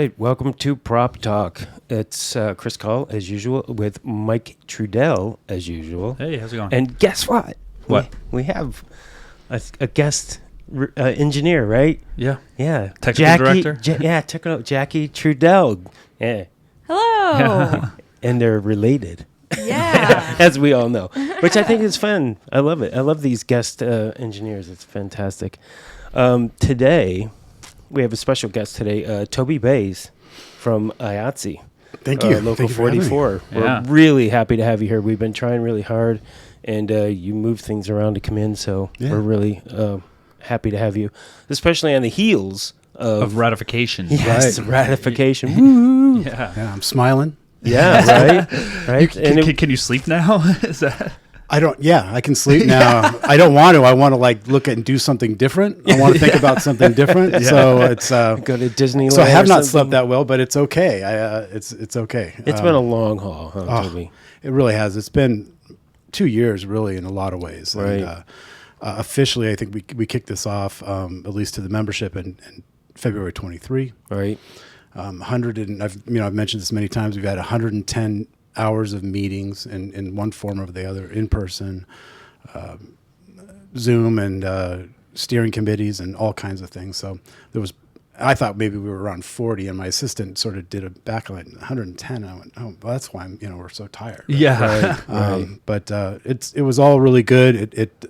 right, welcome to Prop Talk. It's Chris Call, as usual, with Mike Trudell, as usual. Hey, how's it going? And guess what? What? We have a guest engineer, right? Yeah. Yeah. Technical director? Jackie Trudell. Yeah. Hello. And they're related, Yeah. as we all know, which I think is fun. I love it. I love these guest engineers. It's fantastic. Today, we have a special guest today, Toby Bays from IATSE. Thank you. Local Thank you for having me. 44. Yeah. We're really happy to have you here. We've been trying really hard, and you moved things around to come in, so Yeah. we're really happy to have you, especially on the heels Of ratification. yes, Right. ratification. Woo! Yeah. Yeah, I'm smiling. Yeah, right? Right? And it- Can you sleep now? Is that? I can sleep now. I don't want to. I want to look at and do something different. I want to think about something different. So it's, go to Disneyland. so I have or not something. slept that well, but it's okay. It's okay. It's been a long haul, huh, oh, Toby? It really has. It's been 2 years, really, in a lot of ways. Right. And, officially, I think we kicked this off, at least to the membership in February 23. Right. 100 and I've mentioned this many times. We've had 110 hours of meetings in one form or the other, in person, Zoom, and steering committees, and all kinds of things. So I thought maybe we were around 40, and my assistant sort of did a backline 110. I went, oh, well, that's why we're so tired. Right? Yeah. Right. But it was all really good. It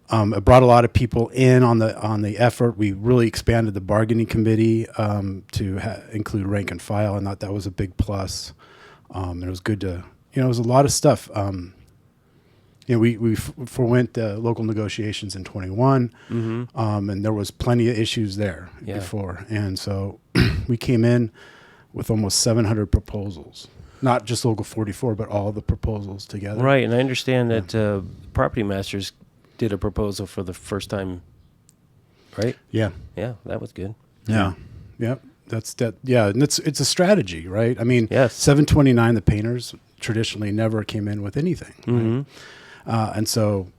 brought a lot of people in on the effort. We really expanded the bargaining committee to include rank and file, and thought that was a big plus. And it was good to, it was a lot of stuff. We forewent local negotiations in 21, and there was plenty of issues there before. And so we came in with almost 700 proposals, not just Local 44, but all the proposals together. Right, and I understand that Property Masters did a proposal for the first time, right? Yeah. Yeah, that was good. Yeah. Yep. That's that. Yeah. And it's a strategy, right? I mean, Yes. 729, the painters traditionally never came in with anything. Mm-hmm. Right? And so,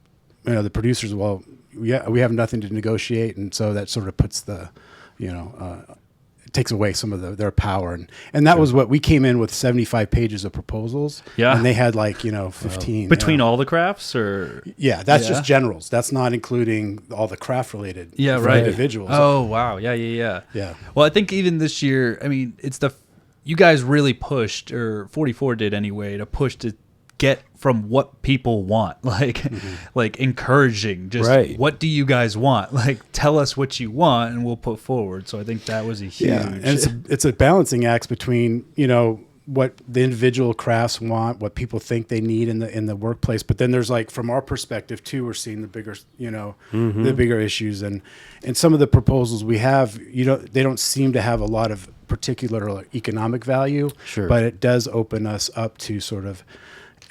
the producers, well, we have nothing to negotiate. And so that sort of puts the, it takes away some of their power. And that was what we came in with, 75 pages of proposals. Yeah. And they had 15. Between all the crafts, or? Yeah. That's Yeah. just generals. That's not including all the craft related Yeah, right. individuals. Oh, wow. Yeah. Yeah. Well, I think even this year, I mean, you guys really pushed, or 44 did anyway, to push to get from what people want, like encouraging, just Right. what do you guys want? Like, tell us what you want and we'll put forward. So I think that was a huge. Yeah, and it's a balancing act between what the individual crafts want, what people think they need in the workplace, but then there's from our perspective too, we're seeing the bigger the bigger issues, and some of the proposals we have, they don't seem to have a lot of particular economic value, Sure. but it does open us up to sort of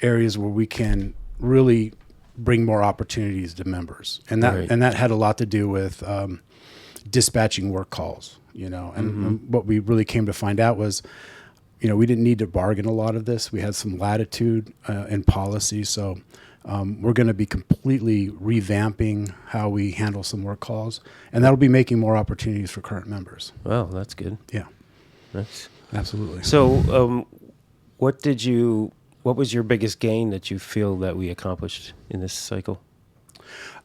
areas where we can really bring more opportunities to members, and that Right. and that had a lot to do with dispatching work calls, and what we really came to find out was, we didn't need to bargain a lot of this. We had some latitude in policy, so we're going to be completely revamping how we handle some work calls, and that'll be making more opportunities for current members. Well, that's good. Yeah, Nice. absolutely. So, what was your biggest gain that you feel that we accomplished in this cycle?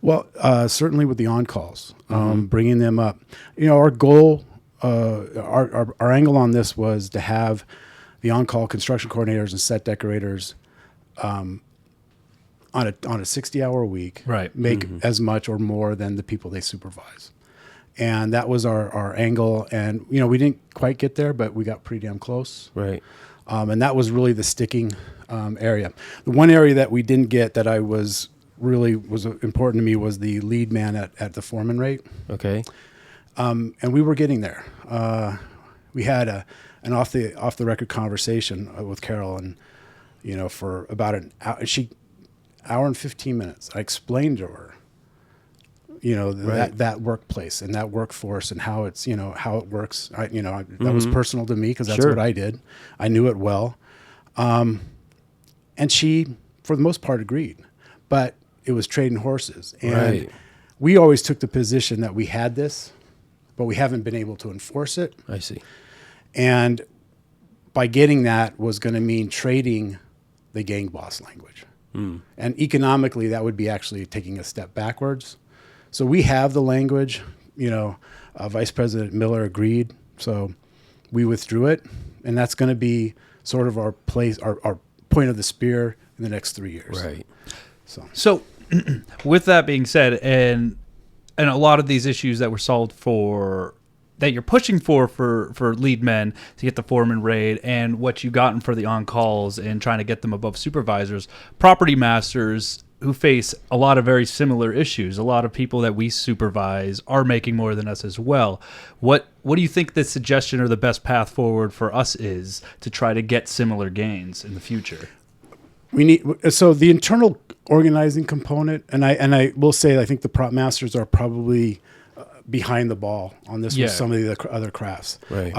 Well, certainly with the on-calls, bringing them up. Our goal, our angle on this was to have the on-call construction coordinators and set decorators on a 60-hour week, Right. make as much or more than the people they supervise. And that was our angle. And, we didn't quite get there, but we got pretty damn close. Right. And that was really the sticking area. The one area that we didn't get that was important to me was the lead man at the foreman rate. Okay. And we were getting there. We had an off the record conversation with Carol, and for about an hour, hour and 15 minutes. I explained to her, Right. that workplace and that workforce and how it's how it works. That was personal to me because that's Sure. what I did. I knew it well, and she, for the most part, agreed. But it was trading horses, and Right. we always took the position that we had this, but we haven't been able to enforce it. I see. And by getting that was going to mean trading the gang boss language. And economically, that would be actually taking a step backwards. So we have the language, Vice President Miller agreed. So we withdrew it. And that's going to be sort of our place, our point of the spear in the next 3 years. Right. So with that being said, and a lot of these issues that were solved for, that you're pushing for lead men to get the foreman raid, and what you've gotten for the on-calls and trying to get them above supervisors, property masters who face a lot of very similar issues. A lot of people that we supervise are making more than us as well. What do you think the suggestion or the best path forward for us is to try to get similar gains in the future? So the internal organizing component, and I will say, I think the prop masters are probably behind the ball on this with some of the other crafts. Right.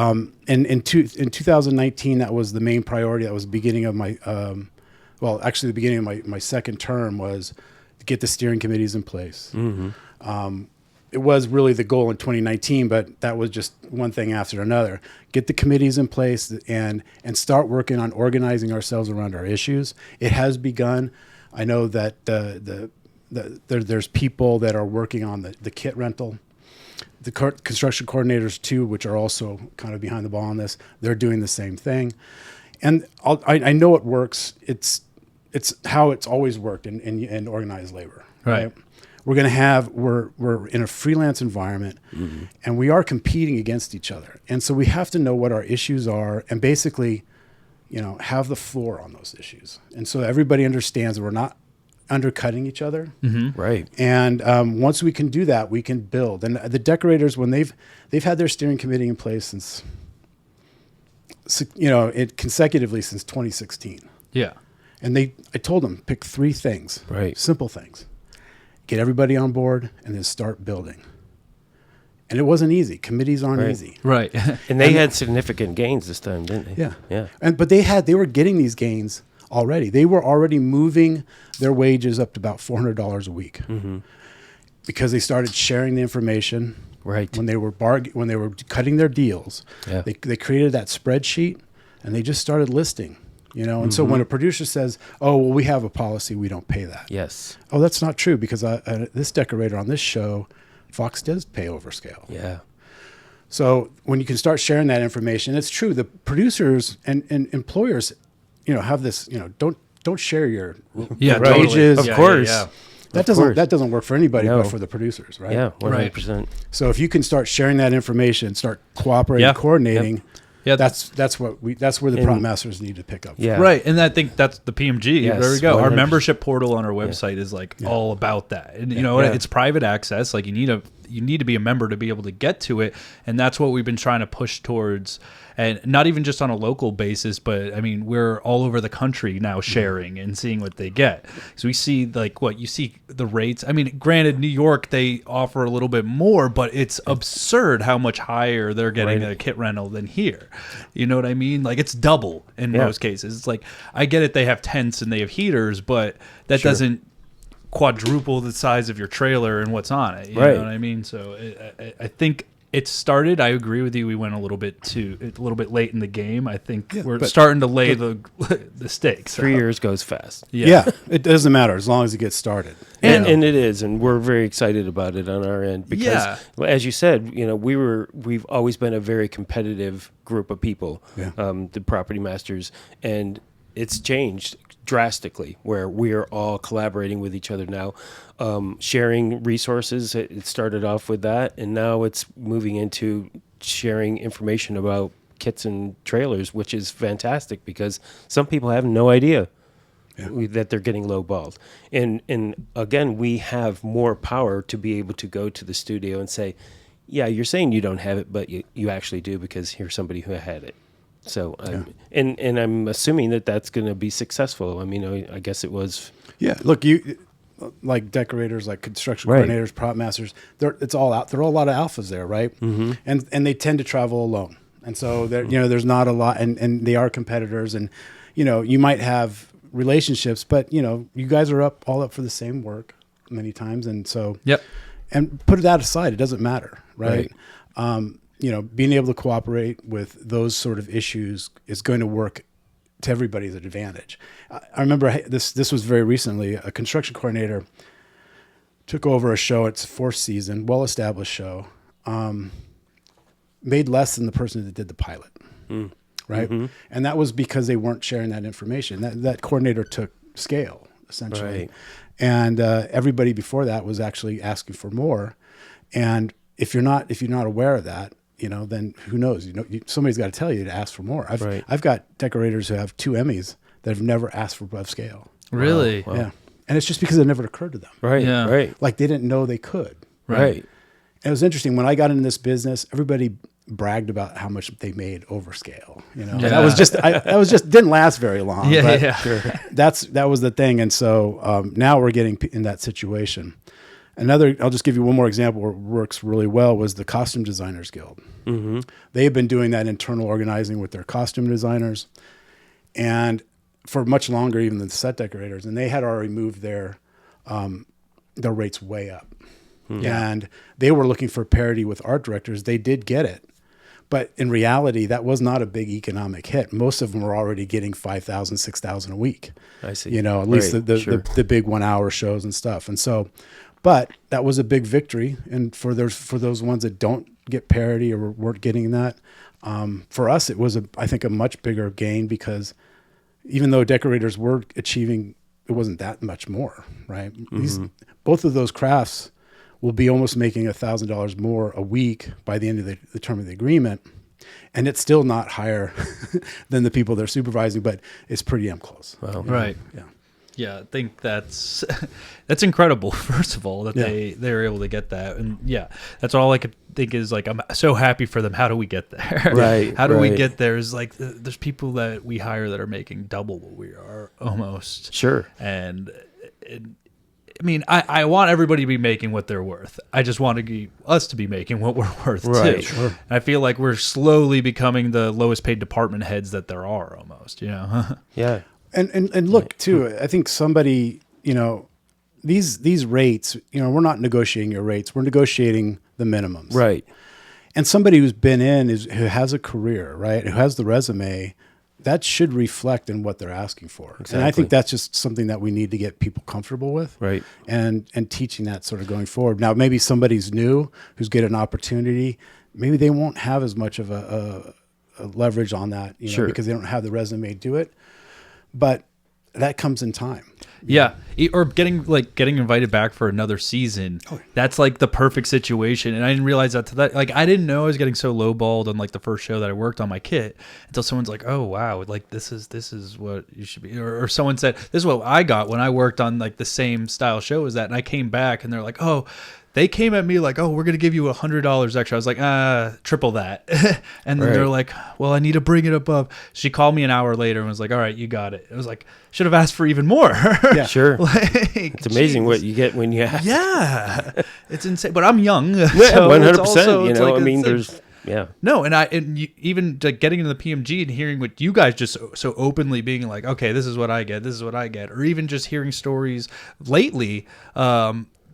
In 2019, that was the main priority. That was the beginning of my, the beginning of my second term was to get the steering committees in place. Mm-hmm. It was really the goal in 2019, but that was just one thing after another. Get the committees in place and start working on organizing ourselves around our issues. It has begun. I know that there's people that are working on the kit rental. The construction coordinators too, which are also kind of behind the ball on this, they're doing the same thing. And I know it works. It's how it's always worked in organized labor. Right. We're in a freelance environment, mm-hmm. and we are competing against each other. And so we have to know what our issues are and basically, have the floor on those issues. And so everybody understands that we're not undercutting each other. Mm-hmm. Right. And once we can do that, we can build. And the decorators, when they've had their steering committee in place since, consecutively since 2016. Yeah. And I told them, pick 3 things. Right. Simple things. Get everybody on board and then start building. And it wasn't easy. Committees aren't easy. Right. And they had significant gains this time, didn't they? Yeah. Yeah. But they were getting these gains already. They were already moving their wages up to about $400 a week, mm-hmm. because they started sharing the information. Right. When they were cutting their deals, they created that spreadsheet and they just started listing. And mm-hmm. so when a producer says, "Oh, well, we have a policy, we don't pay that." Yes. Oh, that's not true, because this decorator on this show, Fox does pay overscale. Yeah. So when you can start sharing that information, it's true. The producers and employers, have this, don't share your wages. Of course. Yeah. That doesn't work for anybody but for the producers, right? Yeah, 100%. So if you can start sharing that information, start cooperating, coordinating. Yep. Yeah, that's where the prop masters need to pick up. Yeah. Right, and I think that's the PMG. Yes, there we go. 100%. Our membership portal on our website is all about that, and it's private access. Like you need to be a member to be able to get to it, and that's what we've been trying to push towards. And not even just on a local basis, but I mean, we're all over the country now sharing and seeing what they get. So we see you see the rates. I mean, granted, New York, they offer a little bit more, but it's absurd how much higher they're getting a kit rental than here. You know what I mean? Like it's double in most cases. It's like, I get it, they have tents and they have heaters, but that doesn't quadruple the size of your trailer and what's on it. You know what I mean? So I think it started. I agree with you. We went a little bit late in the game. I think we're starting to lay the stakes. 3 years goes fast. Yeah, it doesn't matter as long as it gets started. And it is, and we're very excited about it on our end because, as you said, we've always been a very competitive group of people, the property masters, and it's changed drastically where we are all collaborating with each other now, sharing resources. It started off with that, and now it's moving into sharing information about kits and trailers, which is fantastic because some people have no idea that they're getting lowballed. And again, we have more power to be able to go to the studio and say, yeah, you're saying you don't have it, but you actually do because here's somebody who had it. So, and I'm assuming that that's going to be successful. I mean, I guess it was. Yeah. Look, you like decorators, like construction coordinators, prop masters. It's all out. There are a lot of alphas there, right? Mm-hmm. And they tend to travel alone, and so there's not a lot, and they are competitors, and you might have relationships, but you guys are all up for the same work many times, and so yep. And put that aside, it doesn't matter, right? being able to cooperate with those sort of issues is going to work to everybody's advantage. I remember this was very recently. A construction coordinator took over a show. It's fourth season, well-established show. Made less than the person that did the pilot, right? Mm-hmm. And that was because they weren't sharing that information. That coordinator took scale, essentially. Right. And everybody before that was actually asking for more. And if you're not aware of that, then who knows? Somebody's got to tell you to ask for more. I've got decorators who have 2 Emmys that have never asked for above scale. Really? Wow. Yeah. And it's just because it never occurred to them. Right. Yeah. Right. Like they didn't know they could. Right. And it was interesting when I got into this business. Everybody bragged about how much they made over scale. Yeah. That was just didn't last very long. Yeah. But yeah. Sure. that was the thing. And so now we're getting in that situation. I'll just give you one more example where it works really well was the Costume Designers Guild. Mm-hmm. They've been doing that internal organizing with their costume designers and for much longer even than the set decorators. And they had already moved their rates way up. Yeah. And they were looking for parity with art directors. They did get it. But in reality, that was not a big economic hit. Most of them were already getting $5,000, $6,000 a week. I see. At least the big 1 hour shows and stuff. And so, but that was a big victory. And for those ones that don't get parity or weren't getting that, for us, it was I think a much bigger gain because even though decorators were achieving, it wasn't that much more, right? Mm-hmm. Both of those crafts will be almost making $1,000 more a week by the end of the term of the agreement. And it's still not higher than the people they're supervising, but it's pretty damn close. Wow. Right. Yeah. Yeah, I think that's incredible. First of all, that they were able to get that, and that's all I could think is like I'm so happy for them. How do we get there? Right. How do we get there? Is like there's people that we hire that are making double what we are almost. Sure. And I mean, I want everybody to be making what they're worth. I just want us to be making what we're worth too. Sure. And I feel like we're slowly becoming the lowest paid department heads that there are almost. Yeah. And look too, I think somebody, these rates, we're not negotiating your rates. We're negotiating the minimums. Right. And somebody who's been who has a career, right? Who has the resume, that should reflect in what they're asking for. Exactly. And I think that's just something that we need to get people comfortable with. Right. And teaching that sort of going forward. Now, maybe somebody's new who's getting an opportunity. Maybe they won't have as much of a leverage on that, because they don't have the resume to do it. But that comes in time. Yeah, or getting invited back for another season. Oh. That's like the perfect situation, and I didn't realize that to that. Like I didn't know I was getting so lowballed on like the first show that I worked on my kit until someone's like, "Oh wow, like this is what you should be," or someone said, "This is what I got when I worked on like the same style show as that," and I came back and they're like, "Oh." They came at me like, "Oh, we're gonna give you $100 extra." I was like, triple that. And then they're like, "Well, I need to bring it above." She called me an hour later and was like, "All right, you got it." It was like, should have asked for even more. Yeah, sure. It's amazing geez. What you get when you ask. Yeah, it's insane. But I'm young. Yeah, so 100%. There's. Yeah. No, and even like getting into the PMG and hearing what you guys just so openly being like, okay, this is what I get, or even just hearing stories lately,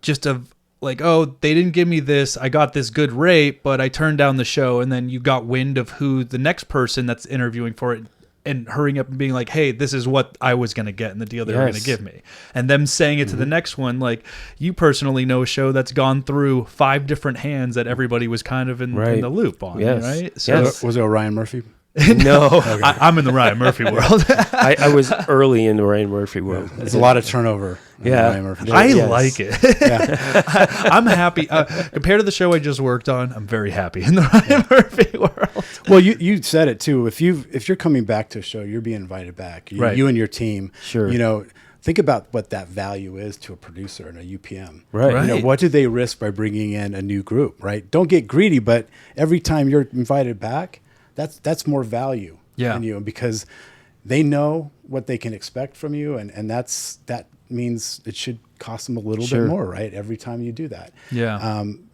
just of. Like, oh, they didn't give me this. I got this good rate, but I turned down the show. And then you got wind of who the next person that's interviewing for it and hurrying up and being like, hey, this is what I was going to get in the deal they were going to give me. And them saying it to the next one, like, you personally know a show that's gone through 5 different hands that everybody was kind of in the loop on, right? So was it Ryan Murphy? No, okay. I'm in the Ryan Murphy world. I was early in the Ryan Murphy world. There's a lot of turnover. Yeah, I like it. Yeah. I'm happy compared to the show I just worked on. I'm very happy in the Ryan Murphy world. Well, you said it too. If you're coming back to a show, you're being invited back. You and your team. Sure. Think about what that value is to a producer and a UPM. Right. What do they risk by bringing in a new group? Right. Don't get greedy, but every time you're invited back. That's more value in you because they know what they can expect from you, and that means it should cost them a little bit more, right? Every time you do that,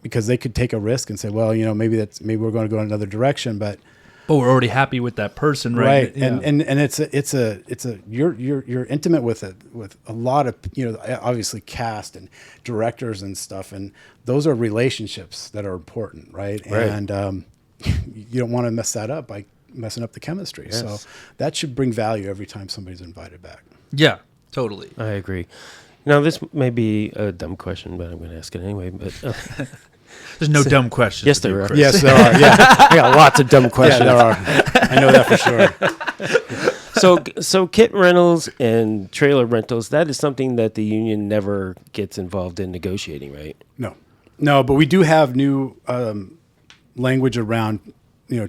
because they could take a risk and say, well, maybe we're going to go in another direction, but we're already happy with that person, right? Yeah. And it's you're intimate with a lot of obviously cast and directors and stuff, and those are relationships that are important, right? And you don't want to mess that up by messing up the chemistry. Yes. So that should bring value every time somebody's invited back. Yeah, totally. I agree. Now, this may be a dumb question, but I'm going to ask it anyway. But There's no dumb questions. yes, with you, there are. Chris. Yes, there are. Yeah, I got lots of dumb yeah, questions. there are. I know that for sure. So kit rentals and trailer rentals, that is something that the union never gets involved in negotiating, right? No, but we do have new language around,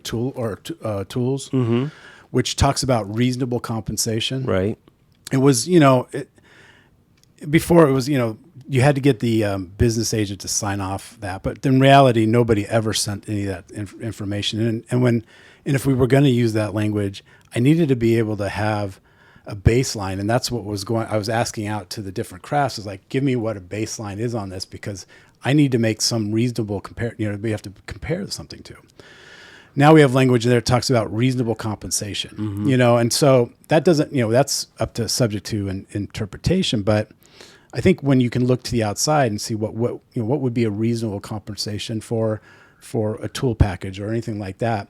tools, which talks about reasonable compensation. Right. It was, before it was, you had to get the business agent to sign off that, but in reality, nobody ever sent any of that information. And if we were going to use that language, I needed to be able to have a baseline, and that's what I was asking out to the different crafts, is like, give me what a baseline is on this, because I need to make some reasonable we have to compare something to. Now we have language there that talks about reasonable compensation, and so that doesn't, that's up to subject to interpretation. But I think when you can look to the outside and see what would be a reasonable compensation for a tool package or anything like that,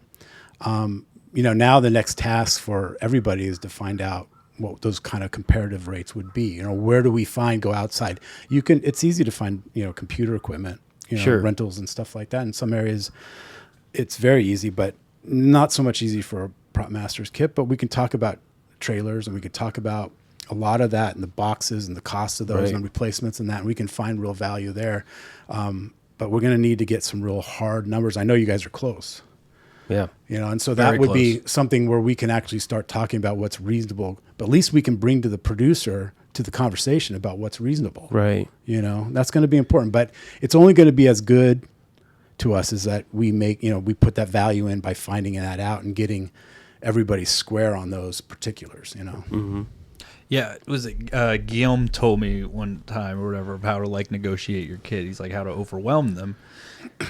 now the next task for everybody is to find out what those kind of comparative rates would be. Where do we go outside? It's easy to find, computer equipment, Sure. rentals and stuff like that. In some areas, it's very easy, but not so much easy for a Prop Masters kit. But we can talk about trailers, and we could talk about a lot of that and the boxes and the cost of those Right. and replacements and that. And we can find real value there. But we're going to need to get some real hard numbers. I know you guys are close. Yeah. And so Very that would be close. something where we can actually start talking about what's reasonable, but at least we can bring to the producer to the conversation about what's reasonable. Right. That's going to be important, but it's only going to be as good to us as that we make, we put that value in by finding that out and getting everybody square on those particulars, Yeah, it was Guillaume told me one time or whatever of how to negotiate your kid. He's like, how to overwhelm them.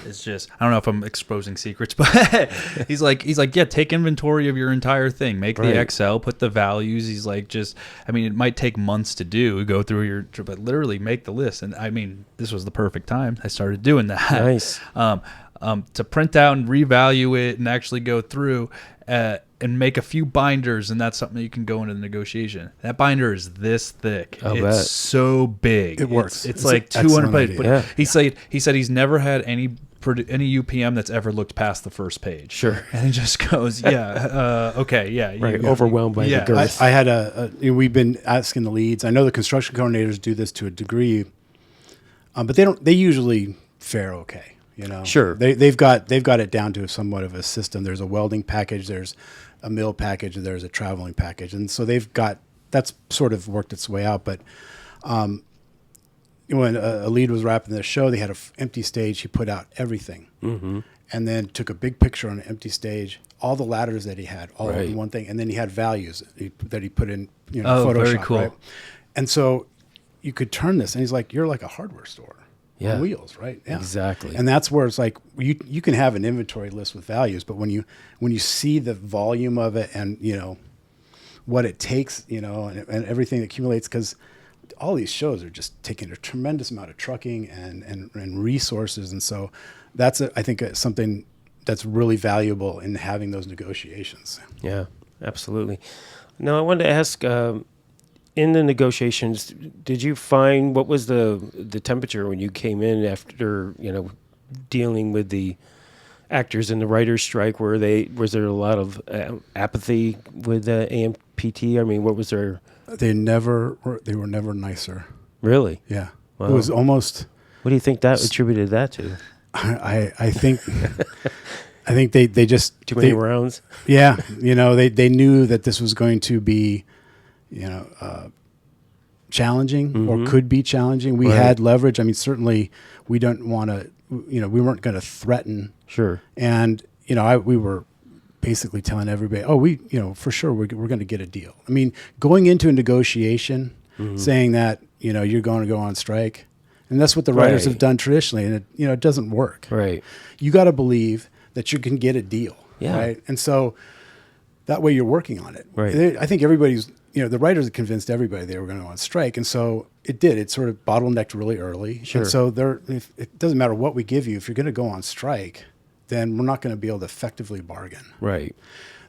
It's just, I don't know if I'm exposing secrets, but he's like, yeah, take inventory of your entire thing, make Right. the Excel, put the values. He's like, it might take months to do, go through but literally make the list. And this was the perfect time. I started doing that. Nice. To print out and revalue it and actually go through and make a few binders, and that's something that you can go into the negotiation. That binder is this thick. I'll it's bet. so big. It works. It's It's like an excellent 200 pages. idea. But he said he's never had any UPM that's ever looked past the first page. Sure. And he just goes, okay, yeah. Right. Overwhelmed by the girth. I had we've been asking the leads. I know the construction coordinators do this to a degree, but they usually fare okay. Sure. They've got it down to somewhat of a system. There's a welding package, there's a mill package, and there's a traveling package, and so that's sort of worked its way out. But when a lead was wrapping the show, they had an empty stage. He put out everything, and then took a big picture on an empty stage, all the ladders that he had, all Right. in one thing, and then he had values that he put in, Oh, Photoshop. very cool. Right? And so you could turn this, and he's like, "You're like a hardware store." Yeah. On wheels, right? Yeah. Exactly. And that's where it's like you can have an inventory list with values, but when you see the volume of it and what it takes, and everything that accumulates, because all these shows are just taking a tremendous amount of trucking and resources, and so that's I think something that's really valuable in having those negotiations. Yeah, absolutely. Now, I wanted to ask, in the negotiations, did you find, what was the temperature when you came in after, dealing with the actors in the writers' strike? Was there a lot of apathy with AMPT? I mean, what was there? They were never nicer. Really? Yeah. Wow. It was almost, What do you think that attributed that to? I think I think they just Too many rounds? Yeah, they knew that this was going to be, challenging or could be challenging. We Right. had leverage. I mean, certainly we don't want to, we weren't going to threaten. Sure. And we were basically telling everybody, for sure we're going to get a deal. I mean, going into a negotiation, saying that you're going to go on strike, and that's what the writers Right. have done traditionally, and it doesn't work. Right. You got to believe that you can get a deal, Yeah. right? And so that way you're working on it. Right. I think everybody's, the writers had convinced everybody they were going to go on strike, and so it did. It sort of bottlenecked really early. Sure. And so it doesn't matter what we give you if you're going to go on strike. then we're not going to be able to effectively bargain. Right.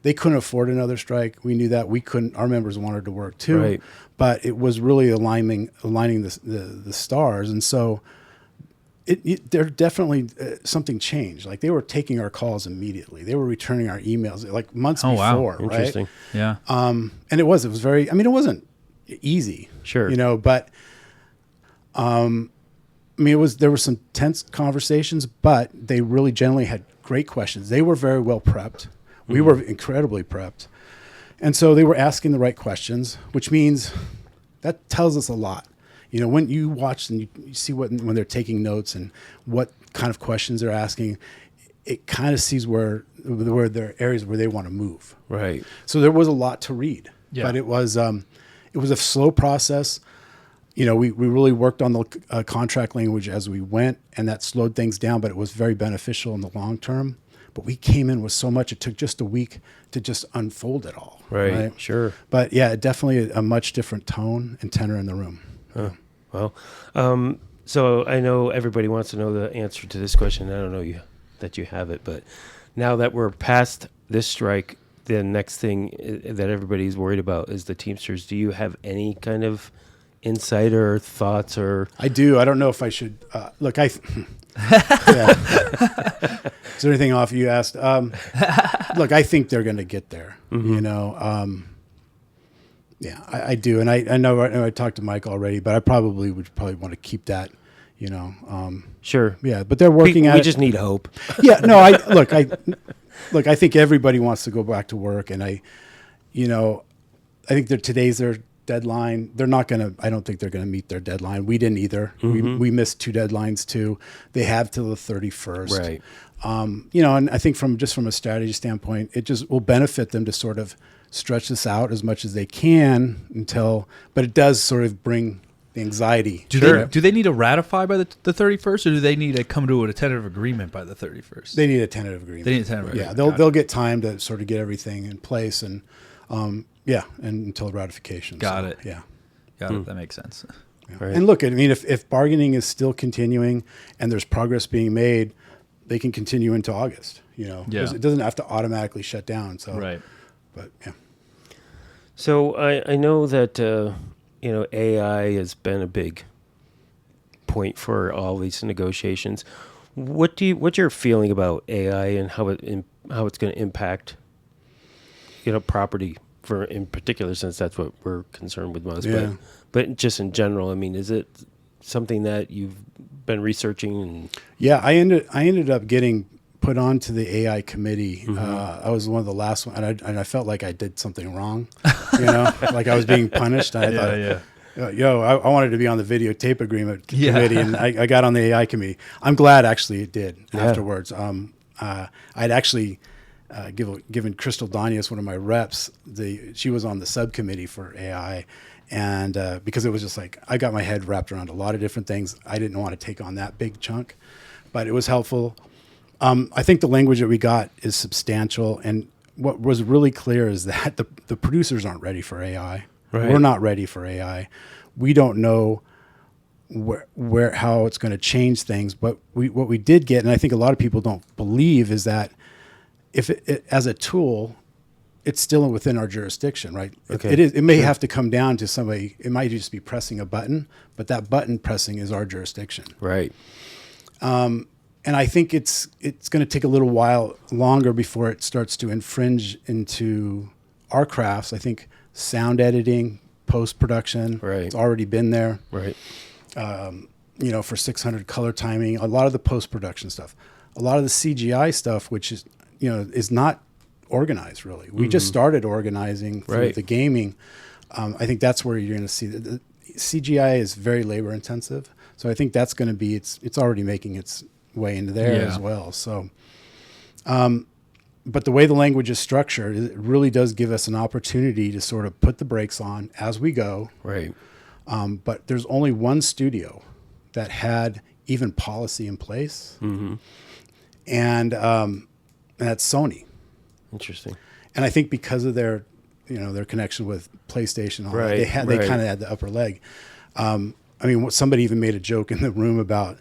They couldn't afford another strike. We knew that. We couldn't. Our members wanted to work too, Right. but it was really aligning the stars, and so there definitely something changed. Like they were taking our calls immediately. They were returning our emails like months Oh, wow. before. Right. Interesting. Yeah. And it was very. I mean, it wasn't easy. Sure. You know, but I mean, there were some tense conversations, but they really generally had great questions. They were very well prepped. We were incredibly prepped. And so they were asking the right questions, which means that tells us a lot. You know, when you watch and you see when they're taking notes and what kind of questions they're asking, it kind of sees where there are areas where they want to move. Right. So there was a lot to read, Yeah. but it was a slow process. You know, we really worked on the contract language as we went, and that slowed things down, but it was very beneficial in the long term. But we came in with so much, it took just a week to just unfold it all. Right. Sure. But yeah, definitely a much different tone and tenor in the room. Well, so I know everybody wants to know the answer to this question. I don't know that you have it, but now that we're past this strike, the next thing that everybody's worried about is the Teamsters. Do you have any kind of insight or thoughts or? I do. I don't know if I should look. Yeah. Is there anything off you asked? Look, I think they're going to get there. Mm-hmm. You know, yeah, I do, and I know I talked to Mike already, but I probably would want to keep that. You know, Sure. yeah, but they're working at We it. just need hope. Yeah, no, I think everybody wants to go back to work, and I think today's their deadline. They're not going to, I don't think they're going to meet their deadline. We didn't either. We missed 2 deadlines too. They have till the 31st. Right. You know, and I think from a strategy standpoint, it just will benefit them to sort of stretch this out as much as they can but it does sort of bring the anxiety. Do they need to ratify by the 31st, or do they need to come to a tentative agreement by the 31st? They need a tentative agreement. They need a tentative Yeah, agreement. they'll get time to sort of get everything in place and and until ratification. Got it. Yeah. Got it. That makes sense. Yeah. Right. And look, I mean, if bargaining is still continuing and there's progress being made, they can continue into August. You know, Yeah. It doesn't have to automatically shut down. So, Right. But yeah, So I know that AI has been a big point for all these negotiations. What's your feeling about AI and how it's going to impact property in particular, since that's what we're concerned with most. Yeah. But just in general, I mean, is it something that you've been researching? And yeah, I ended up getting put onto the AI committee. I was one of the last one, and I felt like I did something wrong, like I was being punished. And I thought, I wanted to be on the videotape agreement committee, and I got on the AI committee. I'm glad actually it did afterwards. I'd actually given Crystal Danius, one of my reps, she was on the subcommittee for AI. And because it was just like, I got my head wrapped around a lot of different things. I didn't want to take on that big chunk, but it was helpful. I think the language that we got is substantial. And what was really clear is that the producers aren't ready for AI. Right. We're not ready for AI. We don't know how it's going to change things. But what we did get, and I think a lot of people don't believe, is that if it as a tool, it's still within our jurisdiction, right? Okay. It may have to come down to somebody. It might just be pressing a button, but that button pressing is our jurisdiction. right. And I think it's going to take a little while longer before it starts to infringe into our crafts. I think sound editing, post-production, Right. it's already been there. Right. For 600 color timing, a lot of the post-production stuff, a lot of the CGI stuff, which is not organized really. We just started organizing through Right. the gaming. I think that's where you're going to see the CGI is very labor intensive. So I think that's going to be, it's already making its way into there as well. So, but the way the language is structured, it really does give us an opportunity to sort of put the brakes on as we go. Right. But there's only one studio that had even policy in place. And that's Sony. Interesting. And I think because of their connection with PlayStation, all that, Right, they right. kind of had the upper leg. Somebody even made a joke in the room about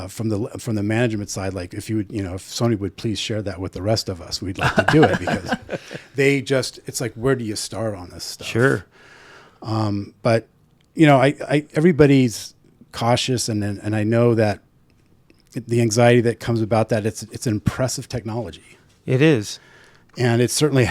from the management side, like if Sony would please share that with the rest of us, we'd like to do it because it's like, where do you start on this stuff? Sure. But I everybody's cautious, and I know that the anxiety that comes about that, it's an impressive technology. It is. And it certainly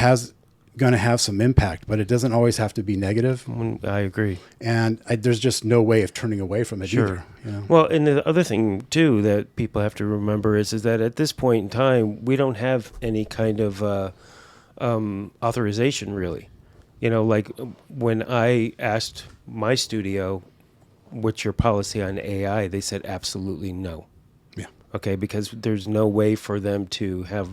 going to have some impact, but it doesn't always have to be negative. I agree. And there's just no way of turning away from it Sure. either. Well, and the other thing too that people have to remember is that at this point in time, we don't have any kind of authorization really. Like when I asked my studio, what's your policy on AI? They said absolutely no. Yeah. Okay, because there's no way for them to have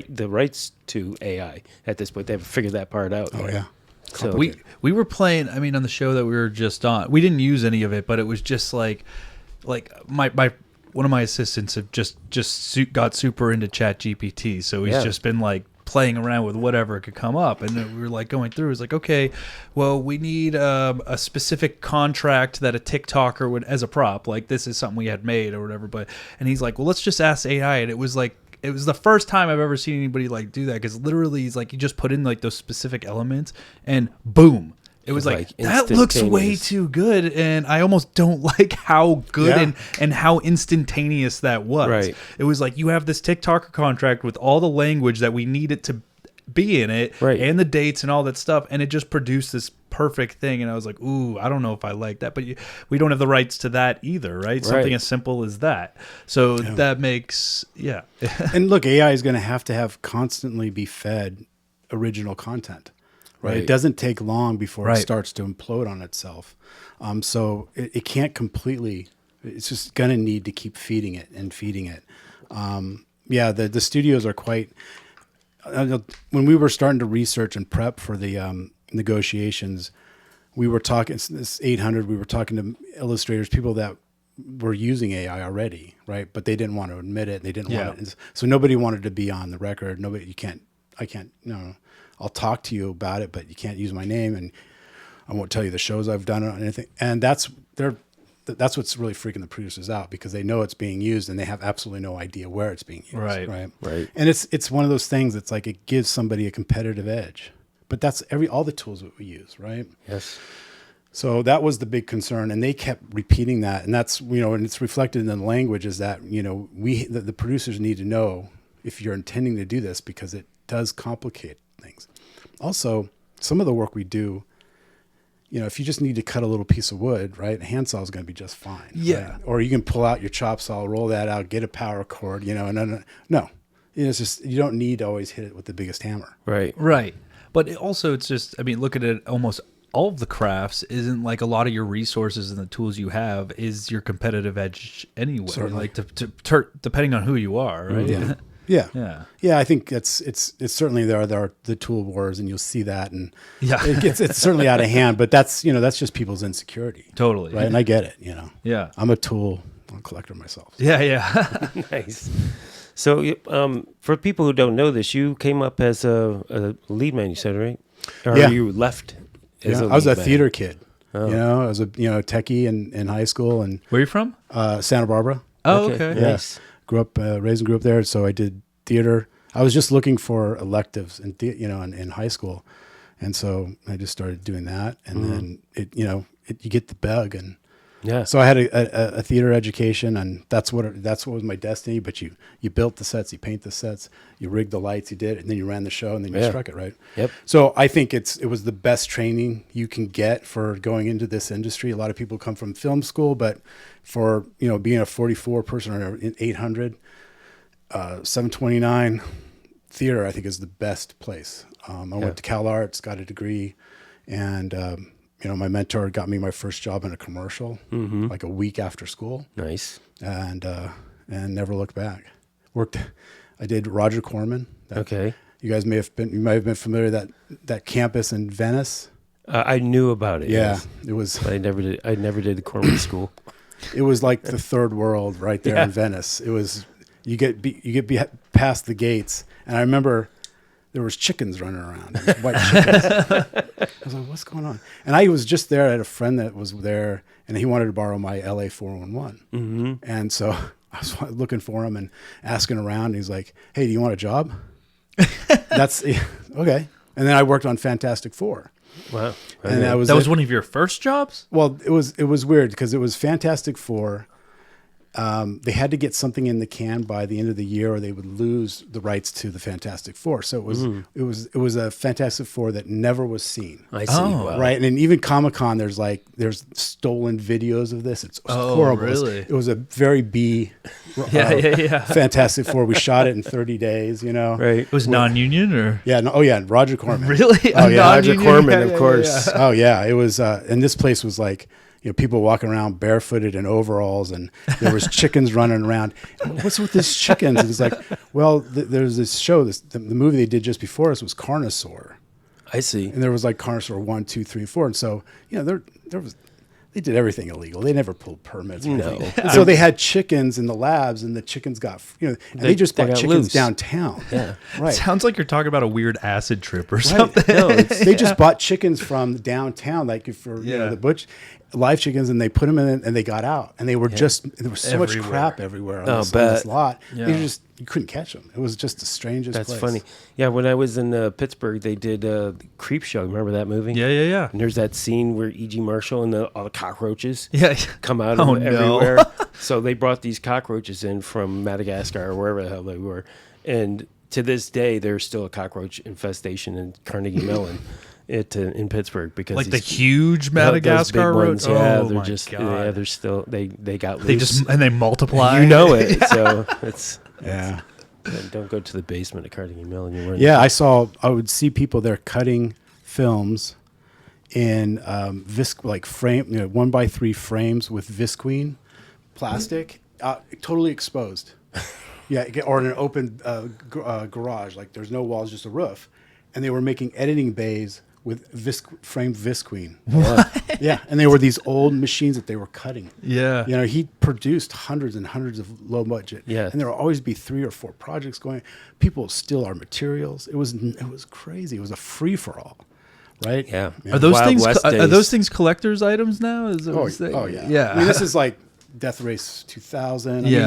the rights to AI at this point. They haven't figured that part out. Oh, yet. yeah. So we were playing, I mean, on the show that we were just on, we didn't use any of it, but it was just like my one of my assistants have just got super into ChatGPT, so he's just been like playing around with whatever could come up, and then we were like going through. It's like, okay, well, we need a specific contract that a TikToker would, as a prop, like this is something we had made or whatever. And he's like, well, let's just ask AI, and it was the first time I've ever seen anybody like do that, because literally he's like, you just put in like those specific elements and boom. It was like that looks way too good, and I almost don't like how good and how instantaneous that was. Right. It was like, you have this TikToker contract with all the language that we need it to be in it, right, and the dates and all that stuff, and it just produced this perfect thing. And I was like, ooh, I don't know if I like that, but we don't have the rights to that either, right? Something as simple as that. So that makes And look, AI is going to have constantly be fed original content. Right. It doesn't take long before it starts to implode on itself. So it can't completely, it's just going to need to keep feeding it and feeding it. The studios are quite, when we were starting to research and prep for the negotiations, we were talking, this 800, we were talking to illustrators, people that were using AI already, right? But they didn't want to admit it. They didn't want it. So nobody wanted to be on the record. I'll talk to you about it, but you can't use my name, and I won't tell you the shows I've done or anything. And that's what's really freaking the producers out, because they know it's being used and they have absolutely no idea where it's being used. Right. And it's one of those things that's like, it gives somebody a competitive edge. But that's all the tools that we use, right? Yes. So that was the big concern, and they kept repeating that, and that's and it's reflected in the language, is that the producers need to know if you're intending to do this, because it does complicate things. Also, some of the work we do, if you just need to cut a little piece of wood, right, a handsaw is going to be just fine. Yeah. Right? Or you can pull out your chop saw, roll that out, get a power cord, no. It's just, you don't need to always hit it with the biggest hammer. Right. But it's just, I mean, look at it, almost all of the crafts isn't like a lot of your resources and the tools you have is your competitive edge anyway. Certainly. Like depending on who you are, right? Yeah. I think it's certainly there are the tool wars, and you'll see that, and it's certainly out of hand. But that's just people's insecurity, totally, right? And I get it, Yeah, I'm a tool collector myself. So. Yeah. Nice. So, for people who don't know this, you came up as a lead man. You said, right? Or you left? As I was a theater kid. I was a techie in high school. And where are you from? Santa Barbara. Oh, okay. Yeah. Nice. Grew up there, so I did theater. I was just looking for electives in high school, and so I just started doing that. And then you get the bug, and so I had a theater education, and that's what was my destiny. But you built the sets, you paint the sets, you rigged the lights, you did, and then you ran the show, and then you struck it, right? Yep. So I think it was the best training you can get for going into this industry. A lot of people come from film school, but for being a 44 person or an 800, 729 theater, I think is the best place. I went to Cal Arts, got a degree, and my mentor got me my first job in a commercial, like a week after school. Nice. And never looked back. I did Roger Corman. Okay. You guys might have been familiar with that campus in Venice. I knew about it. Yeah, yes. it was. But I never did the Corman school. It was like the third world right there in Venice. It was. You get past the gates, and I remember there was chickens running around, white chickens. I was like, "What's going on?" And I was just there. I had a friend that was there, and he wanted to borrow my LA 411, and so I was looking for him and asking around. And he's like, "Hey, do you want a job?" That's okay. And then I worked on Fantastic Four. Wow. And that was That was one of your first jobs? well, it was weird because it was Fantastic Four. They had to get something in the can by the end of the year, or they would lose the rights to the Fantastic Four. So it was a Fantastic Four that never was seen. I see. Oh. Wow. Right, and then even Comic-Con, there's stolen videos of this. It's Oh, horrible. really? It was a very B. Yeah. Fantastic Four. We shot it in 30 days. You know. Right. It was non-union or? Yeah. No, oh yeah. Roger Corman. Really? Oh, yeah. Roger Non-union? Corman, Yeah, of yeah, course. yeah. Oh yeah. It was, and this place was like, people walking around barefooted in overalls, and there was chickens running around. What's with these chickens? And it's like, well, there's this show. The movie they did just before us was Carnosaur, I see. and there was like Carnosaur 1, 2, 3, 4, and so they did everything illegal. They never pulled permits. Or No. anything. And so they had chickens in the labs, and the chickens got and they just they bought got chickens loose. downtown. Yeah. Right. Sounds like you're talking about a weird acid trip or Right. something. No, it's, They just bought chickens from downtown, like for Yeah. the butch live chickens, and they put them in, and they got out, and they were there was so much Everywhere. crap everywhere on, Oh, this, on this bet. lot. Yeah. You couldn't catch them. It was just the strangest. that's place. funny. Yeah, when I was in Pittsburgh, they did Creep Show. Remember that movie? Yeah. And there's that scene where E.G. Marshall and all the cockroaches Yeah. come out Oh, of no. everywhere. So they brought these cockroaches in from Madagascar or wherever the hell they were. And to this day, there's still a cockroach infestation in Carnegie Mellon in Pittsburgh because Like the these- huge those Madagascar big ones, road. yeah, Oh they're my just God. they're still they got They loose. they multiply. You know it, so it's Yeah. don't go to the basement of Carnegie Mellon. You weren't. Yeah, I would see people there cutting films in like frame, 1x3 frames with visqueen plastic, totally exposed. Yeah, or in an open garage, like there's no walls, just a roof, and they were making editing bays with framed visqueen. Yeah, and they were these old machines that they were cutting. Yeah. He produced hundreds and hundreds of low budget. Yeah. And there will always be 3 or 4 projects going. People will steal our materials. It was crazy. It was a free for all, right? Yeah. Are those Wild things West are days. those things collector's items now? Oh yeah. Yeah. I mean, this is like Death Race 2000. I mean, Yeah.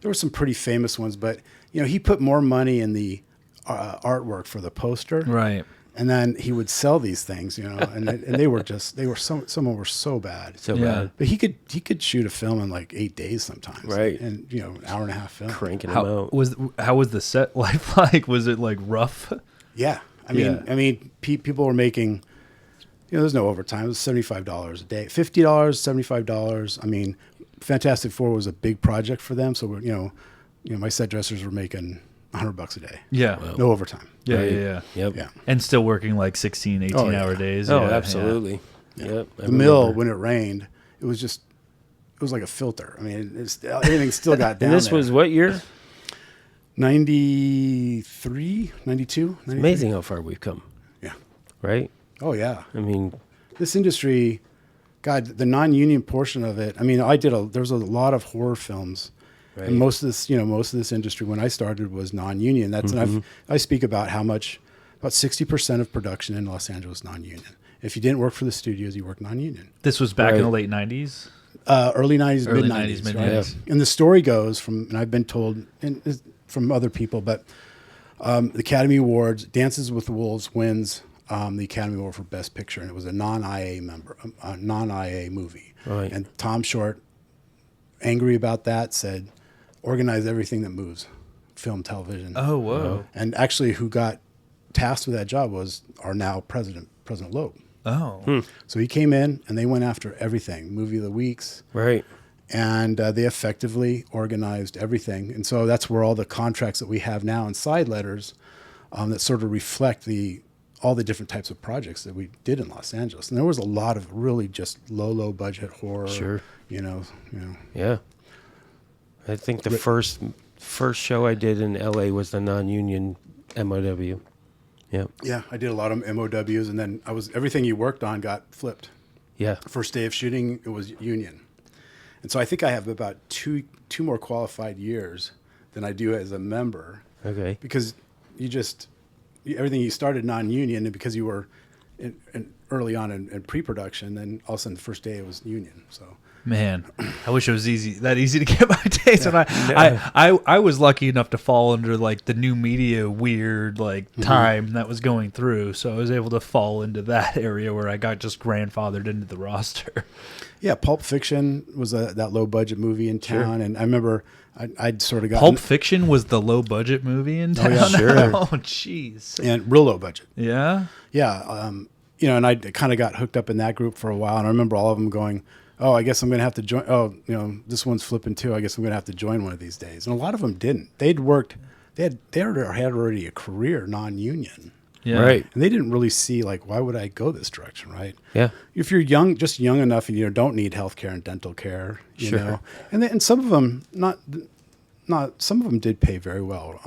there were some pretty famous ones, but he put more money in the artwork for the poster, Right. and then he would sell these things, and they were some of them were so bad. So Yeah. bad. But he could shoot a film in like 8 days sometimes, Right. And an hour and a half film. Cranking them out. How was the set life like? Was it like rough? Yeah, Yeah. people were making, there's no overtime. It was $75 a day, $50, $75. I mean, Fantastic Four was a big project for them, so my set dressers were making $100 a day, Yeah. no overtime. Yeah, Right. yeah. Yep. Yeah, And still working like 16, 18 Oh, yeah. hour days. Oh, Yeah, yeah. absolutely. Yep. I the mill remember. when it rained, it was like a filter. I mean, everything still got down. And this there. was what year? 93, 92. It's amazing how far we've come, Yeah. right? Oh yeah. I mean, This industry, God, the non-union portion of it. I mean, there was a lot of horror films, right. and most of this industry when I started was non-union. And I speak about how much, about 60% of production in Los Angeles is non-union. If you didn't work for the studios, you worked non-union. This was back in Right. the late 90s. Early 90s, Early mid 90s, 90s, mid- right? yeah. And the story goes and I've been told from other people, but the Academy Awards, Dances with Wolves wins the Academy Award for Best Picture, and it was a non-IA movie. Right. And Tom Short, angry about that, said, organize everything that moves, film, television. Oh, whoa. And actually who got tasked with that job was our now President Loeb. Oh. So he came in and they went after everything, movie of the weeks, right. and they effectively organized everything. And so that's where all the contracts that we have now and side letters that sort of reflect all the different types of projects that we did in Los Angeles. And there was a lot of really just low budget horror. Sure. Yeah. I think the first show I did in LA was the non-union MOW. Yeah. Yeah, I did a lot of MOWs, and then everything you worked on got flipped. Yeah. First day of shooting, it was union. And so I think I have about two more qualified years than I do as a member. Okay. Because everything you started non-union, and because in early on in pre-production. Then all of a sudden, the first day it was union. So Man, I wish it was that easy to get my days. And I was lucky enough to fall under like the new media weird like time that was going through, so I was able to fall into that area where I got just grandfathered into the roster. yeah, Pulp Fiction was that low budget movie in town, and I remember I'd sort of got Pulp Fiction was the low budget movie in town. yeah, sure. Oh, jeez. and real low budget. Yeah. Yeah, and I kind of got hooked up in that group for a while, and I remember all of them going, "Oh, I guess I'm going to have to join. Oh, this one's flipping too. I guess I'm going to have to join one of these days." And a lot of them didn't. They'd worked. They had already a career non-union, Yeah. Right. and they didn't really see like, why would I go this direction, right? Yeah. If you're young, just young enough, and you don't need health care and dental care, you Sure. know, and some of them some of them did pay very well,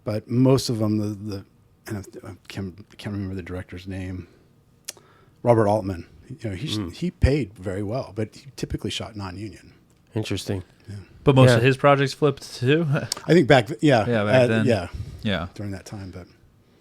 but most of them and I can't remember the director's name, Robert Altman. He paid very well, but he typically shot non-union. Interesting. But most Yeah. of his projects flipped too. I think back then. Yeah, back then. Yeah, Yeah. during that time. But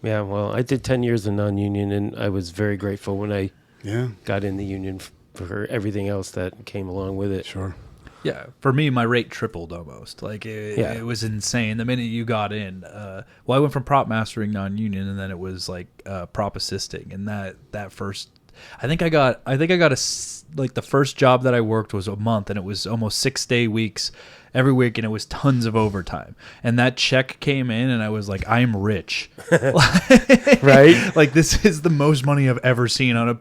Yeah. Well, I did 10 years in non-union, and I was very grateful when I yeah, got in the union for everything else that came along with it. sure. Yeah, for me, my rate tripled almost. Like it was insane. The minute you got in, I went from prop mastering non-union, and then it was like prop assisting, and that first, I think I got the first job that I worked was a month, and it was almost 6-day weeks every week, and it was tons of overtime. And that check came in, and I was like, I'm rich, Right? Like this is the most money I've ever seen on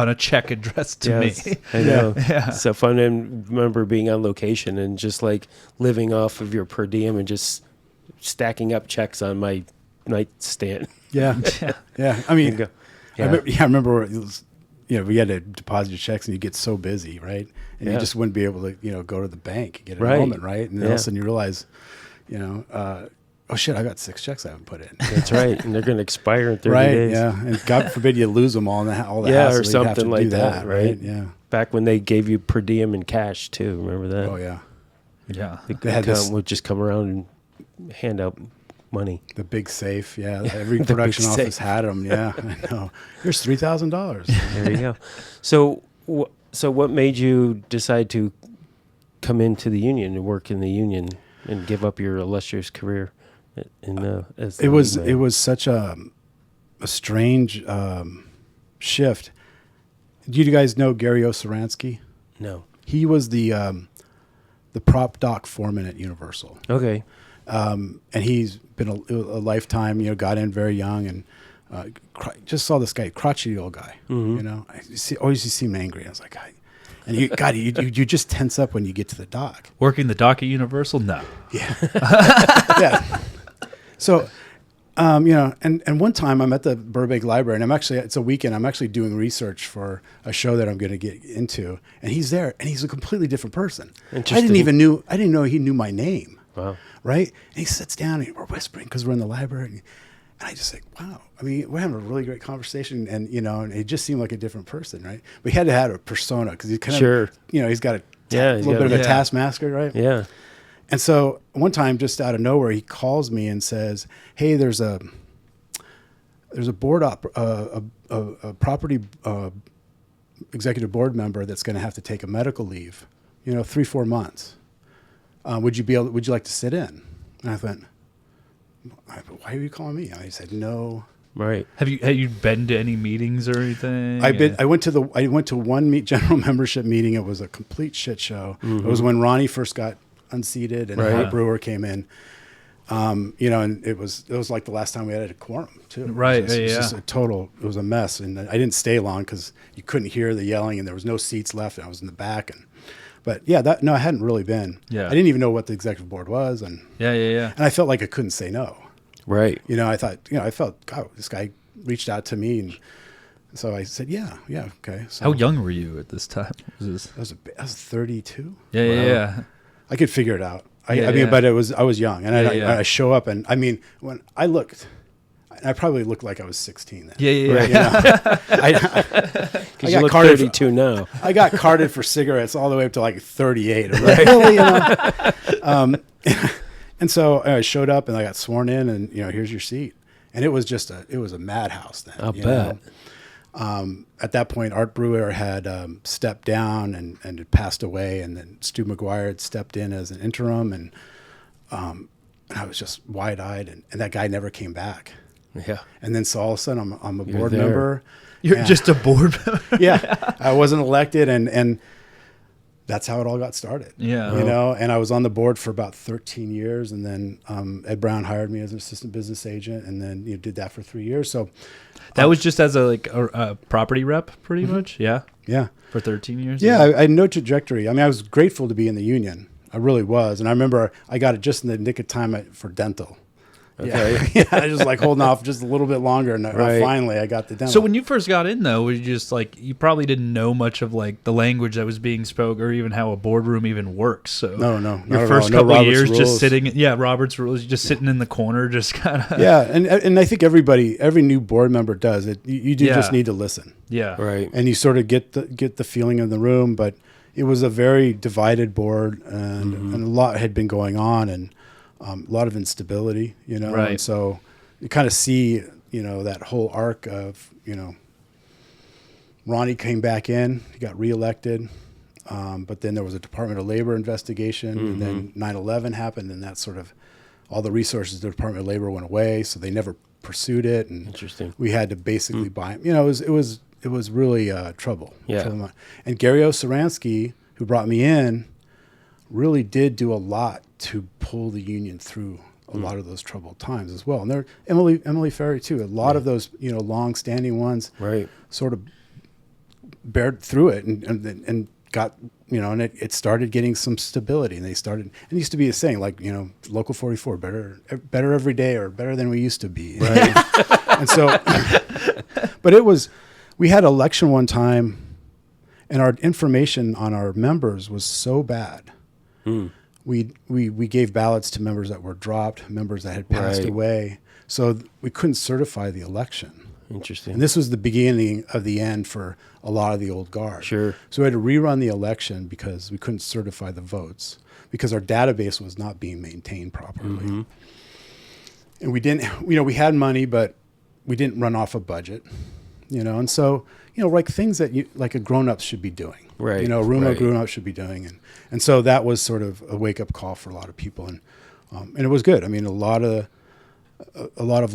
a check addressed to Yes, me. I know. Yeah. So fun. And remember being on location and just like living off of your per diem and just stacking up checks on my nightstand. Yeah, yeah. I mean, Go. I remember it was, we had to deposit your checks, and you get so busy, right? And Yeah. you just wouldn't be able to, go to the bank and get Right. enrollment, right? And then all of Yeah. a sudden you realize, oh shit, I got 6 checks I haven't put in. That's right. And they're going to expire in 30 right? days. Yeah, and God forbid you lose them all, and all the Yeah, hassle or that you'd have to something like do that, right? Yeah. Back when they gave you per diem in cash too. Remember that? Oh yeah, Yeah. The They had this- would just come around and hand out money. the big safe. Yeah, every The big production office safe. had them. Yeah, I know. Here's $3,000. There you go. So what made you decide to come into the union and work in the union and give up your illustrious career as It was lead man? such a strange shift. Do you guys know Gary Osaransky? No. He was the prop doc foreman at Universal, Okay. and he's been a lifetime. Got in very young, and just saw this guy, crotchety old guy. Always he seemed angry. I was like, and you just tense up when you get to the dock. Working the dock at Universal? No. Yeah. So, and one time I'm at the Burbank Library, and it's a weekend. I'm actually doing research for a show that I'm going to get into, and he's there, and he's a completely different person. Interesting. I didn't know he knew my name. Wow. Right? And he sits down, and we're whispering because we're in the library, and I just think, wow. I mean, we're having a really great conversation, and and it just seemed like a different person, right? We had to have a persona because he's kind of, Sure. he's got a He's little got bit of a- a taskmaster, right? Yeah. And so one time, just out of nowhere, he calls me and says, "Hey, there's a board a property executive board member that's going to have to take a medical leave, 3-4 months. Would you like to sit in?" And I thought, "Why are you calling me?" And he said, "No." Right. Have you been to any meetings or anything? I went to one general membership meeting. It was a complete shit show. It was when Ronnie first got unseated and Right. Hart Brewer came in. And it was like the last time we had a quorum too. Right, It was yeah. just it was a mess, and I didn't stay long because you couldn't hear the yelling, and there was no seats left, and I was in the back. But yeah, I hadn't really been. Yeah. I didn't even know what the executive board was, and Yeah. I felt like I couldn't say no. Right. I felt, God, this guy reached out to me, and so I said, yeah, okay. So How young were you at this time? Was this? I was 32. Yeah. I could figure it out. Yeah, I mean, yeah. but I was young, and Yeah. I show up, and I mean, when I looked, I probably looked like I was 16 then. Yeah. Right. You know? I Because you got look carded 32 now. I got carded for cigarettes all the way up to like 38. I'm like, really, and so I showed up, and I got sworn in, and here's your seat, and it was just it was a madhouse then. I'll you bet. know? At that point, Art Brewer had stepped down and had passed away, and then Stu McGuire had stepped in as an interim, and I was just wide-eyed, and that guy never came back. Yeah. And then so all of a sudden, I'm a You're board there. member. You're and- just a board member. yeah, I wasn't elected, and that's how it all got started. Yeah. you know. And I was on the board for about 13 years, and then Ed Brown hired me as an assistant business agent, and then did that for 3 years. So That was just as a property rep, pretty much. Yeah. yeah, For 13 years. yeah, I had no trajectory. I mean, I was grateful to be in the union. I really was, and I remember I got it just in the nick of time for dental. Okay. Yeah, I just like holding off just a little bit longer, and Right. finally I got the dental. So when you first got in, though, was you just like you probably didn't know much of like the language that was being spoke, or even how a boardroom even works. So No, not your at first all. No couple of Robert's years rules. just sitting, Robert's rules, just sitting in the corner, just kind of Yeah, and I think every new board member does it. You do just Yeah. need to listen, yeah, Right. and you sort of get the feeling of the room. But it was a very divided board, and a lot had been going on, and a lot of instability, Right. And so you kind of see, that whole arc of, Ronnie came back in, he got reelected, but then there was a Department of Labor investigation, and then 9/11 happened, and that sort of all the resources of the Department of Labor went away, so they never pursued it, and Interesting. we had to basically buy him. It was really trouble. Yeah. Trouble. And Gary Osaransky, who brought me in, really did do a lot to pull the union through a lot of those troubled times as well. And there, Emily Ferry too. A lot of those, long-standing ones, Right. sort of bared through it and got, and it started getting some stability. And they started. It used to be a saying like, Local 44, better every day, or better than we used to be. Right. And so, but we had election one time, and our information on our members was so bad. We gave ballots to members that were dropped, members that had passed Right. away, so we couldn't certify the election. Interesting. And this was the beginning of the end for a lot of the old guard. Sure. So we had to rerun the election because we couldn't certify the votes because our database was not being maintained properly. And we didn't, we had money, but we didn't run off a budget, and so, like things that like a grown-up should be doing. Right, A room right. a grown-up should be doing. And so that was sort of a wake-up call for a lot of people. And it was good. I mean, a lot of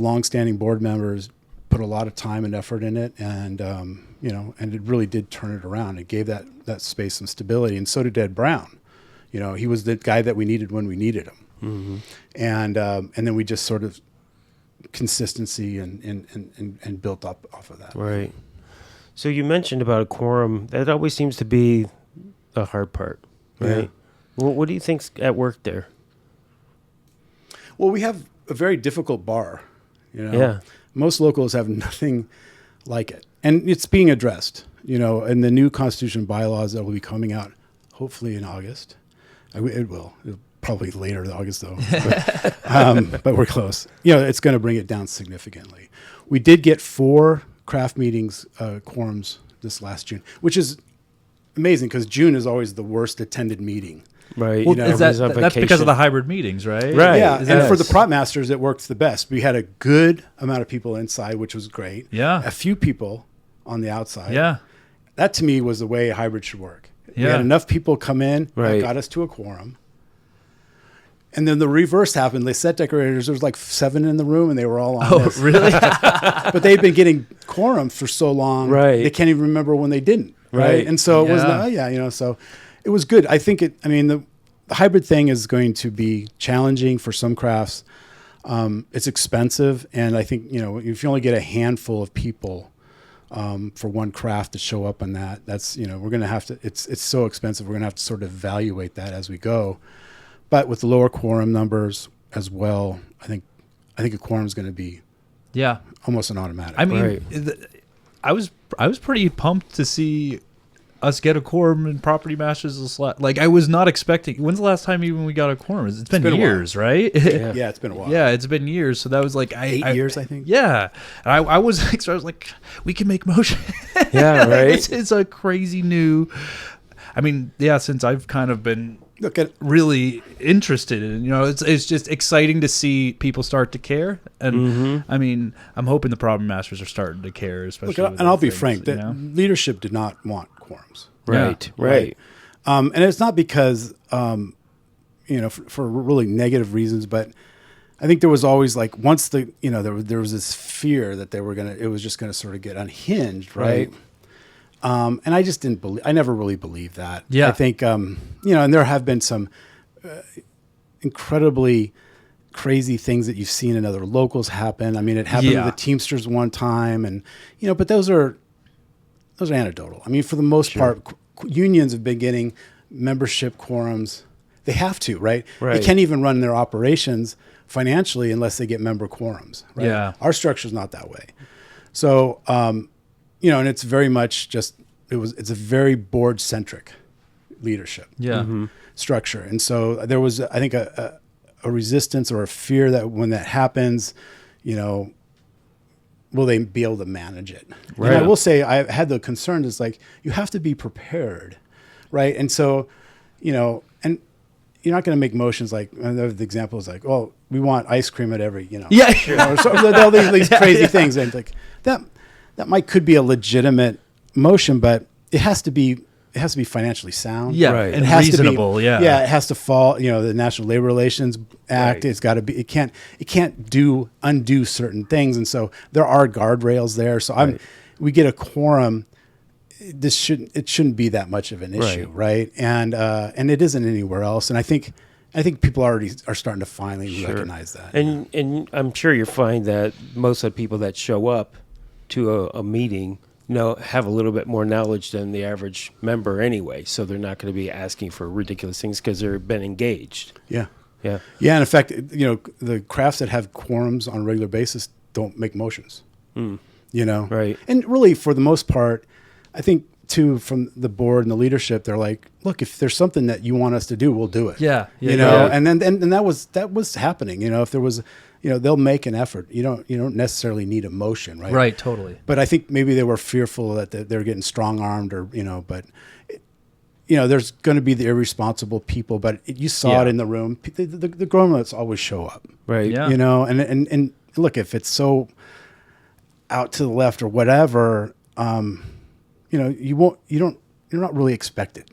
long-standing board members put a lot of time and effort in it, and and it really did turn it around. It gave that space some stability, and so did Ed Brown. He was the guy that we needed when we needed him, and then we just sort of consistency and built up off of that. Right. So you mentioned about a quorum. That always seems to be the hard part, right? What do you think's at work there? Well, we have a very difficult bar. Yeah. Most locals have nothing like it, and it's being addressed. In the new constitution bylaws that will be coming out, hopefully in August. It will. It'll probably later in August though, but we're close. It's going to bring it down significantly. We did get 4 craft meetings quorums this last June, which is amazing because June is always the worst attended meeting. Right. Well, Everybody's on that's because vacation. of the hybrid meetings, right? Right. Yeah, Is and that- for the prop masters, it works the best. We had a good amount of people inside, which was great. Yeah. A few people on the outside. Yeah. That to me was the way a hybrid should work. We Yeah. had enough people come in Right. that got us to a quorum. And then the reverse happened. They set decorators. There was like 7 in the room, and they were all on Oh, this. really? But they'd been getting quorum for so long, Right. they can't even remember when they didn't. Right. Right. And so it was, Yeah. so it was good. I think the hybrid thing is going to be challenging for some crafts. It's expensive. And I think, if you only get a handful of people for one craft to show up on that's, we're going to have to, it's so expensive. We're going to have to sort of evaluate that as we go. But with the lower quorum numbers as well, I think a quorum is going to be Yeah. almost an automatic. I mean, Right. I was pretty pumped to see us get a quorum in Property Masters this like I was not expecting. When's the last time even we got a quorum? It's been been a while. years, right? Yeah. Yeah, it's been a while. Yeah, it's been years. So that was like 8 years, I think. Yeah, and I was I was like, we can make motion. Yeah, right. It's a crazy new. I mean, yeah, since I've kind of been Look at really interested in. It's just exciting to see people start to care. And I mean, I'm hoping the problem masters are starting to care, especially. and I'll be frank, that leadership did not want quorums. Right. And it's not because for really negative reasons, but I think there was always like once there was this fear that it was just gonna sort of get unhinged, right? And I just I never really believed that. Yeah. I think and there have been some incredibly crazy things that you've seen in other locals happen. I mean, it happened to the Teamsters one time, and but those are anecdotal. I mean, for the most part, unions have been getting membership quorums. They have to, right? They can't even run their operations financially unless they get member quorums. Right? Yeah. Our structure's not that way. So, and it's very much it's a very board centric leadership structure. And so there was, I think, a resistance or a fear that when that happens, will they be able to manage it? Right. And I will say, I had the concern is like, you have to be prepared, right? And so, and you're not going to make motions like, the example is like, oh, we want ice cream at every, all these crazy things. And like that could be a legitimate motion, but it has to be financially sound. Yeah. Right. And it has reasonable. To be, yeah. It has to fall, the National Labor Relations Act. It's got to be, it can't undo certain things. And so there are guardrails there. So we get a quorum. It shouldn't be that much of an issue. Right. And it isn't anywhere else. And I think people already are starting to finally recognize that. And I'm sure you'll find that most of the people that show up to a meeting, have a little bit more knowledge than the average member anyway. So they're not going to be asking for ridiculous things because they've been engaged. Yeah. Yeah. Yeah. And in fact, the crafts that have quorums on a regular basis don't make motions. Right. And really, for the most part, I think too, from the board and the leadership, they're like, look, if there's something that you want us to do, we'll do it. Yeah. And then that was happening. If there was, they'll make an effort. You don't necessarily need a motion, right? Right. Totally. But I think maybe they were fearful that they're getting strong armed, or but there's going to be the irresponsible people. But you saw it in the room. The grown-ups always show up, Right. Yeah. And look, if it's so out to the left or whatever, you're not really expected.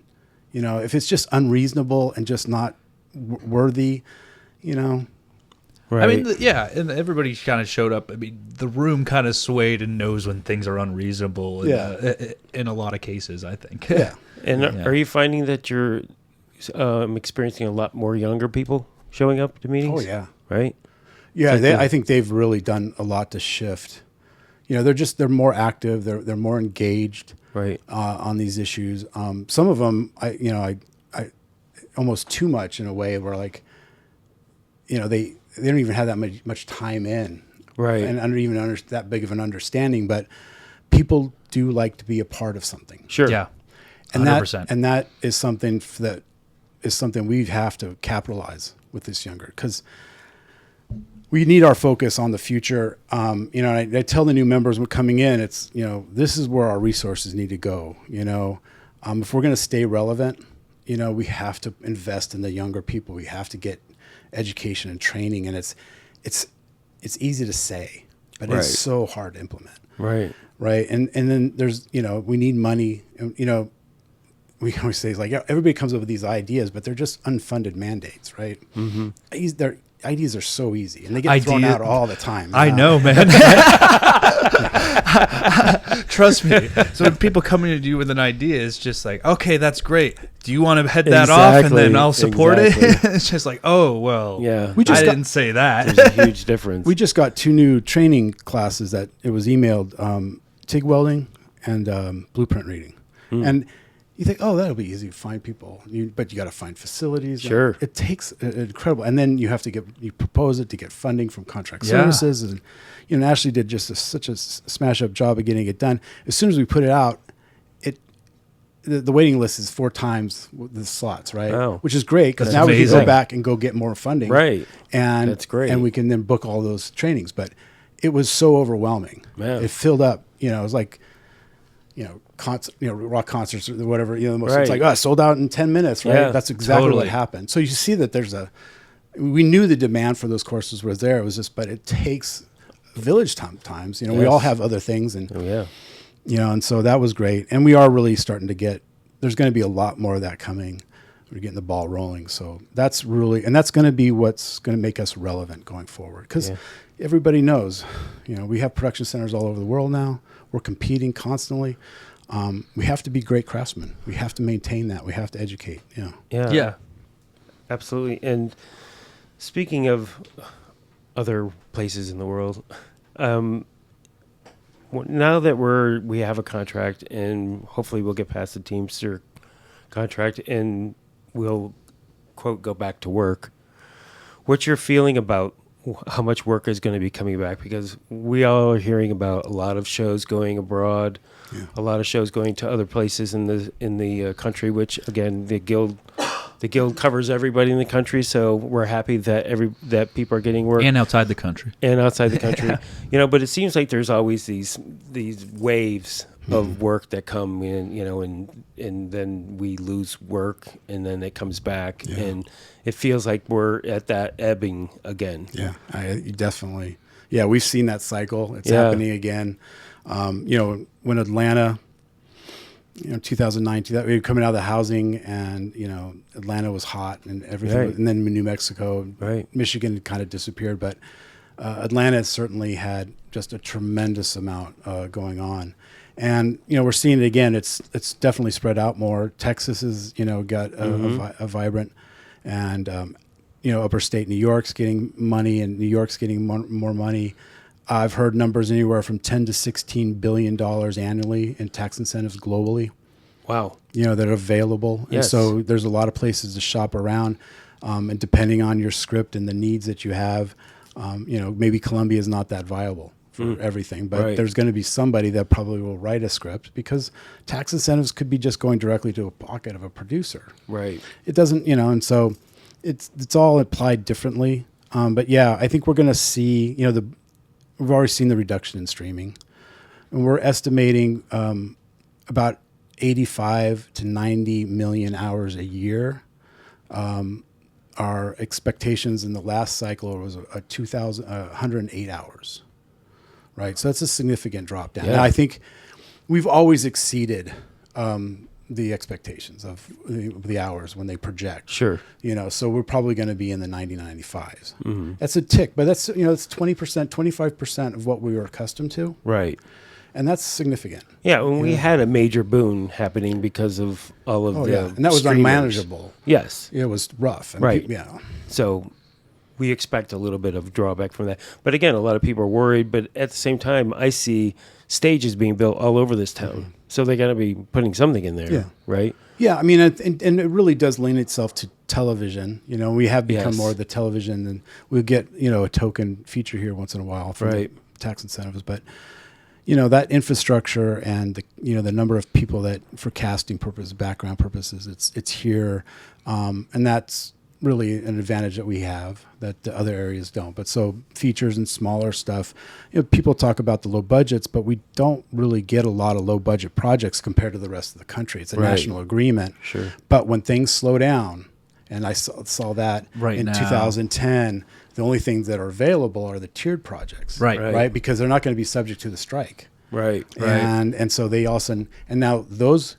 If it's just unreasonable and just not worthy, Right. I mean, and everybody kind of showed up. I mean, the room kind of swayed and knows when things are unreasonable. In a lot of cases, I think. Yeah. And are you finding that you're experiencing a lot more younger people showing up to meetings? Oh yeah. Right. Yeah, I think they've really done a lot to shift. They're more active. They're more engaged. Right. On these issues. Some of them, I almost too much in a way where like, they don't even have that much time in. Right. And that big of an understanding, but people do like to be a part of something. Sure. Yeah. 100%. And that is something we have to capitalize with this younger, because we need our focus on the future. I tell the new members when coming in, it's, this is where our resources need to go. If we're going to stay relevant, we have to invest in the younger people. We have to get education and training. And it's easy to say, but it's so hard to implement. Right. Right. And then there's, we need money. We always say it's like, everybody comes up with these ideas, but they're just unfunded mandates, right? Mm-hmm. Ideas are so easy, and they get thrown out all the time. I know, man. Trust me. So when people come in to you with an idea, it's just like, okay, that's great. Do you want to head that off, and then I'll support it? It's just like, oh, well, yeah. I didn't say that. There's a huge difference. We just got 2 new training classes that it was emailed, TIG welding and blueprint reading. And you think, oh, that'll be easy to find people, but you got to find facilities. Sure. It takes incredible. And then you have to you propose it to get funding from contract services. And Ashley did just such a smash up job of getting it done. As soon as we put it out, the waiting list is 4 times the slots, right? Wow. Which is great, because now amazing. we can go back and go get more funding. Right. And that's great. And we can then book all those trainings. But it was so overwhelming. Man. It filled up. It was like, rock concerts or whatever. The most, Right. it's like, sold out in 10 minutes, right? Yeah, That's exactly totally. what happened. So you see that we knew the demand for those courses was there. It was just, but it takes village times. We all Yes. have other things, and Oh yeah. and so that was great. And we are really starting to there's going to be a lot more of that coming. We're getting the ball rolling. So that's going to be what's going to make us relevant going forward. Because everybody knows, we have production centers all over the world now. We're competing constantly. We have to be great craftsmen. We have to maintain that. We have to educate. Yeah. Yeah. Absolutely. And speaking of other places in the world, now that we have a contract, and hopefully we'll get past the Teamster contract and we'll, quote, go back to work. What's your feeling about how much work is going to be coming back? Because we all are hearing about a lot of shows going abroad, a lot of shows going to other places in the country, which again, the guild covers everybody in the country, so we're happy that people are getting work And outside the country. and outside the country. But it seems like there's always these waves of work that come in, and then we lose work and then it comes back, and it feels like we're at that ebbing again. Yeah, definitely. Yeah, we've seen that cycle. It's happening again. When Atlanta, 2009, we were coming out of the housing, and Atlanta was hot and everything, Right. and then New Mexico, Right. Michigan kind of disappeared, but Atlanta certainly had just a tremendous amount going on, and we're seeing it again. It's definitely spread out more. Texas has got a vibrant, and upper state New York's getting money, and New York's getting more money. I've heard numbers anywhere from $10 to $16 billion annually in tax incentives globally, Wow. that are available. Yes. And so there's a lot of places to shop around. And depending on your script and the needs that you have, maybe Columbia is not that viable for everything, but Right. there's going to be somebody that probably will write a script, because tax incentives could be just going directly to a pocket of a producer. Right. It doesn't, and so it's all applied differently. But yeah, I think we're going to see, we've already seen the reduction in streaming, and we're estimating about 85 to 90 million hours a year. Our expectations in the last cycle was 108 hours, right? So that's a significant drop down. Yeah. Now, I think we've always exceeded the expectations of the hours when they project. Sure. So we're probably going to be in the 90, 95s. That's a tick, but that's, it's 20%, 25% of what we were accustomed to. Right. And that's significant. Yeah, when we had a major boon happening because of all of the And that was streamers. unmanageable. Yes. It was rough. And Right. Yeah. So we expect a little bit of drawback from that. But again, a lot of people are worried. But at the same time, I see stages being built all over this town. So they got to be putting something in there, Yeah. right? Yeah, I mean, and it really does lend itself to television. We have become Yes. more of the television, and we'll get, a token feature here once in a while from Right. the tax incentives. But, that infrastructure and the number of people that for casting purposes, background purposes, it's here. And that's really an advantage that we have that the other areas don't. But so features and smaller stuff, people talk about the low budgets, but we don't really get a lot of low budget projects compared to the rest of the country. It's a Right. national agreement. Sure. But when things slow down, and I saw that Right in now. 2010, the only things that are available are the tiered projects. Right. Right. Because they're not going to be subject to the strike. Right. And so they also, and now those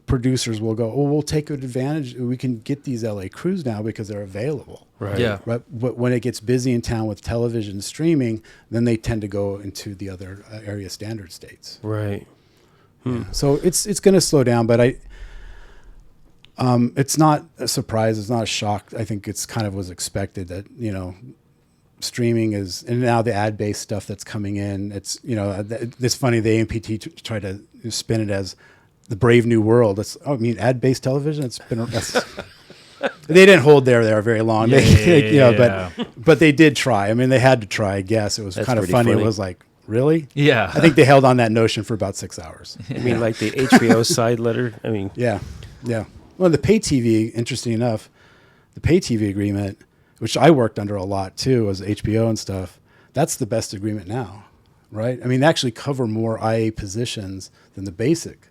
producers will go, oh, we'll take advantage. We can get these LA crews now because they're available. Right. Yeah. But when it gets busy in town with television and streaming, then they tend to go into the other area standard states. Right. Yeah. So it's going to slow down, but it's not a surprise. It's not a shock. I think it's kind of was expected that, streaming is, and now the ad-based stuff that's coming in, it's, it's funny. The AMPT tried to spin it as the brave new world. Ad-based television. It's been, they didn't hold there very long. But they did try. I mean, they had to try, I guess. It was That's kind of pretty funny. funny. It was like, really? Yeah. I think they held on that notion for about 6 hours. I mean, like the HBO side letter. I mean, Yeah. Well, the pay TV, interesting enough, the pay TV agreement, which I worked under a lot too, was HBO and stuff. That's the best agreement now. right? I mean, they actually cover more IA positions than the basic.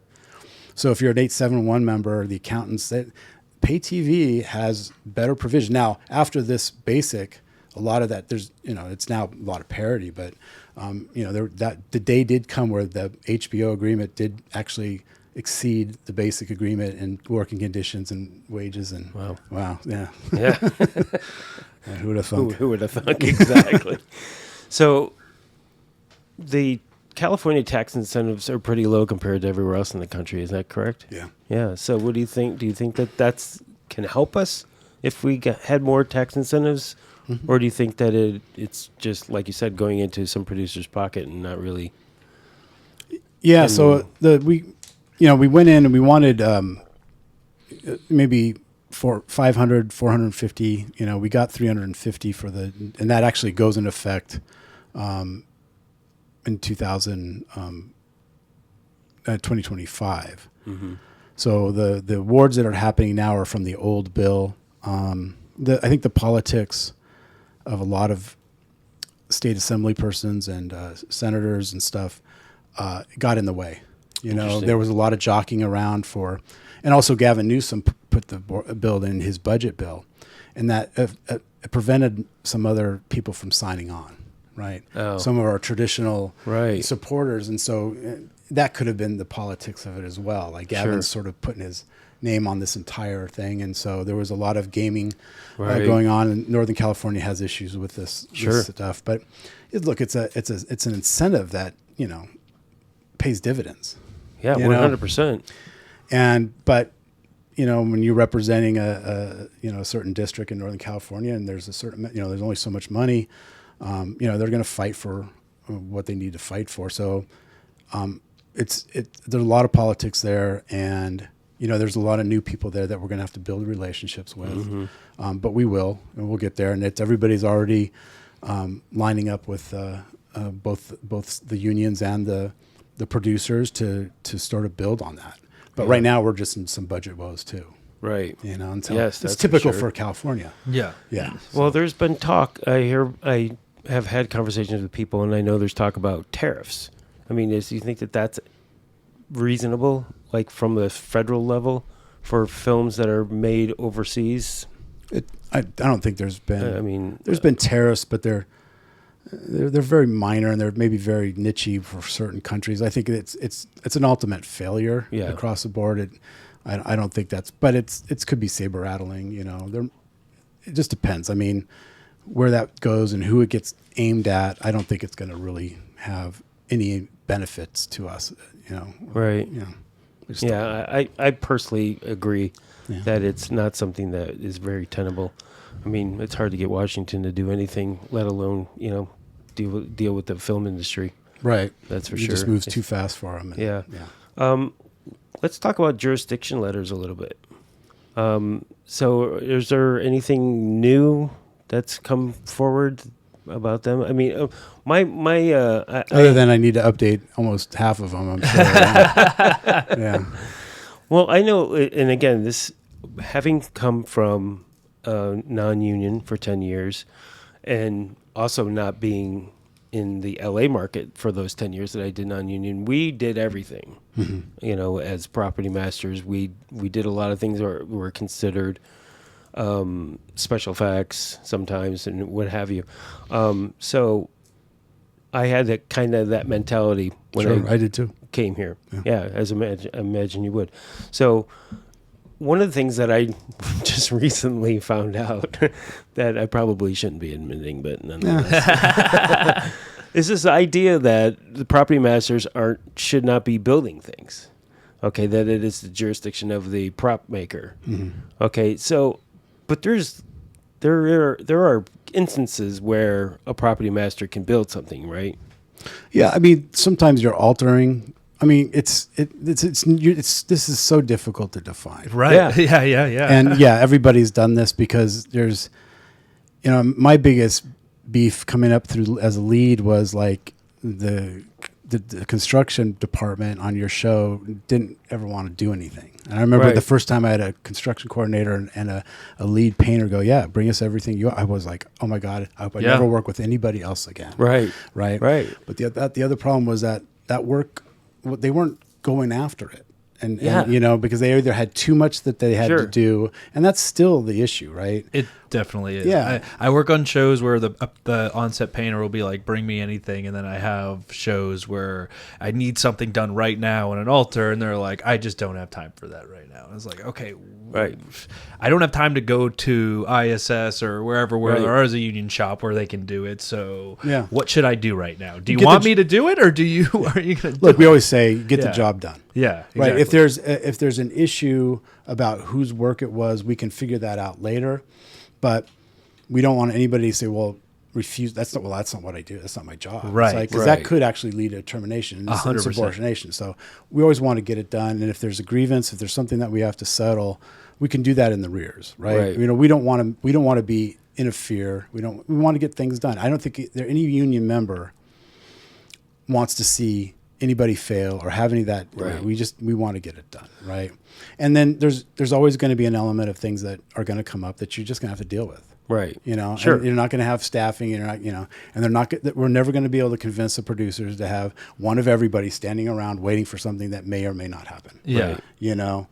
So if you're an 871 member, the accountants, pay TV has better provision. Now, after this basic, a lot of that, there's, it's now a lot of parity, but, the day did come where the HBO agreement did actually exceed the basic agreement in working conditions and wages. And wow, yeah. Yeah. Yeah, who would have thunk? Who would have thunk? Exactly. So the California tax incentives are pretty low compared to everywhere else in the country. Is that correct? Yeah. Yeah. So what do you think? Do you think that can help us if we had more tax incentives? Mm-hmm. Or do you think that it's just, like you said, going into some producer's pocket and not really? Yeah. So we went in and we wanted maybe for 500, 450. We got 350 and that actually goes into effect in 2025. Mm-hmm. So the awards that are happening now are from the old bill. I think the politics of a lot of state assembly persons and senators and stuff got in the way. There was a lot of jockeying around and also Gavin Newsom put the bill in his budget bill, and that it prevented some other people from signing on, right? Oh. Some of our traditional Right. supporters, and so that could have been the politics of it as well. Like Gavin's sort of putting his name on this entire thing, and so there was a lot of gaming going on. And Northern California has issues with this stuff, but it's an incentive that pays dividends. Yeah, 100%. But when you're representing a certain district in Northern California, and there's a certain there's only so much money, they're going to fight for what they need to fight for. So there's a lot of politics there, and there's a lot of new people there that we're going to have to build relationships with. Mm-hmm. But we will, and we'll get there. And everybody's already lining up with both the unions and the producers to sort of build on that. But right now we're just in some budget woes too. Right. Yes, it's typical for California. Yeah. Yeah. Well, there's been talk. I have had conversations with people, and I know there's talk about tariffs. I mean, do you think that that's reasonable, like from the federal level, for films that are made overseas? I don't think there's been. There's been tariffs, but they're very minor, and they're maybe very niche for certain countries. I think it's an ultimate failure across the board. I don't think but it could be saber rattling. It just depends. I mean, where that goes and who it gets aimed at, I don't think it's going to really have any benefits to us. Right. I personally agree that it's not something that is very tenable. I mean, it's hard to get Washington to do anything, let alone deal with the film industry. Right. That's for it sure. It just moves too fast for them. Yeah. Let's talk about jurisdiction letters a little bit. So is there anything new that's come forward about them? I mean, other than I need to update almost half of them, I'm sure. Yeah. Well, I know, and again, this having come from non-union for 10 years, and also not being in the LA market for those 10 years that I did non-union, we did everything. Mm-hmm. As property masters, we did a lot of things that were considered special effects sometimes and what have you. So I had that mentality when I did too. Came here. Yeah, as imagine you would. So one of the things that I just recently found out that I probably shouldn't be admitting, but nonetheless, is this idea that the property masters should not be building things. Okay, that it is the jurisdiction of the prop maker. Mm-hmm. Okay, so, but there are instances where a property master can build something, right? Yeah, I mean, sometimes you're altering. I mean, this is so difficult to define. Right. Yeah. And everybody's done this because there's, my biggest beef coming up through as a lead was like the the construction department on your show didn't ever want to do anything. And I remember Right. the first time I had a construction coordinator and a lead painter go, yeah, bring us everything you. I was like, oh my God, I hope I Yeah. never work with anybody else again. Right. Right. Right. But the other problem was that work, they weren't going after it. And, Yeah. you know, because they either had too much that they had Sure. to do, and that's still the issue, right? It definitely is. Yeah. I work on shows where the on-set painter will be like, bring me anything. And then I have shows where I need something done right now on an altar. And they're like, I just don't have time for that right now. And it's like, okay, Right. I don't have time to go to ISS or wherever where Right. there is a union shop where they can do it. So Yeah. what should I do right now? Do you Get want the- me to do it, or are you going to Look, we always say, get Yeah. the job done. Yeah, Right. exactly. If there's an issue about whose work it was, we can figure that out later. But we don't want anybody to say, well, refuse. That's not what I do. That's not my job. Right, Because right. that could actually lead to termination and 100%. subordination. So we always want to get it done. And if there's a grievance, if there's something that we have to settle, we can do that in the rears. Right. Right. You know, we don't want to be interfere. We want to get things done. I don't think any union member wants to see anybody fail or have any of that. Right. We want to get it done, right? And then there's always going to be an element of things that are going to come up that you're just going to have to deal with. Right. You know, Sure. And you're not going to have staffing. You're not, you know, and they're not. We're never going to be able to convince the producers to have one of everybody standing around waiting for something that may or may not happen. Yeah. Right. You know,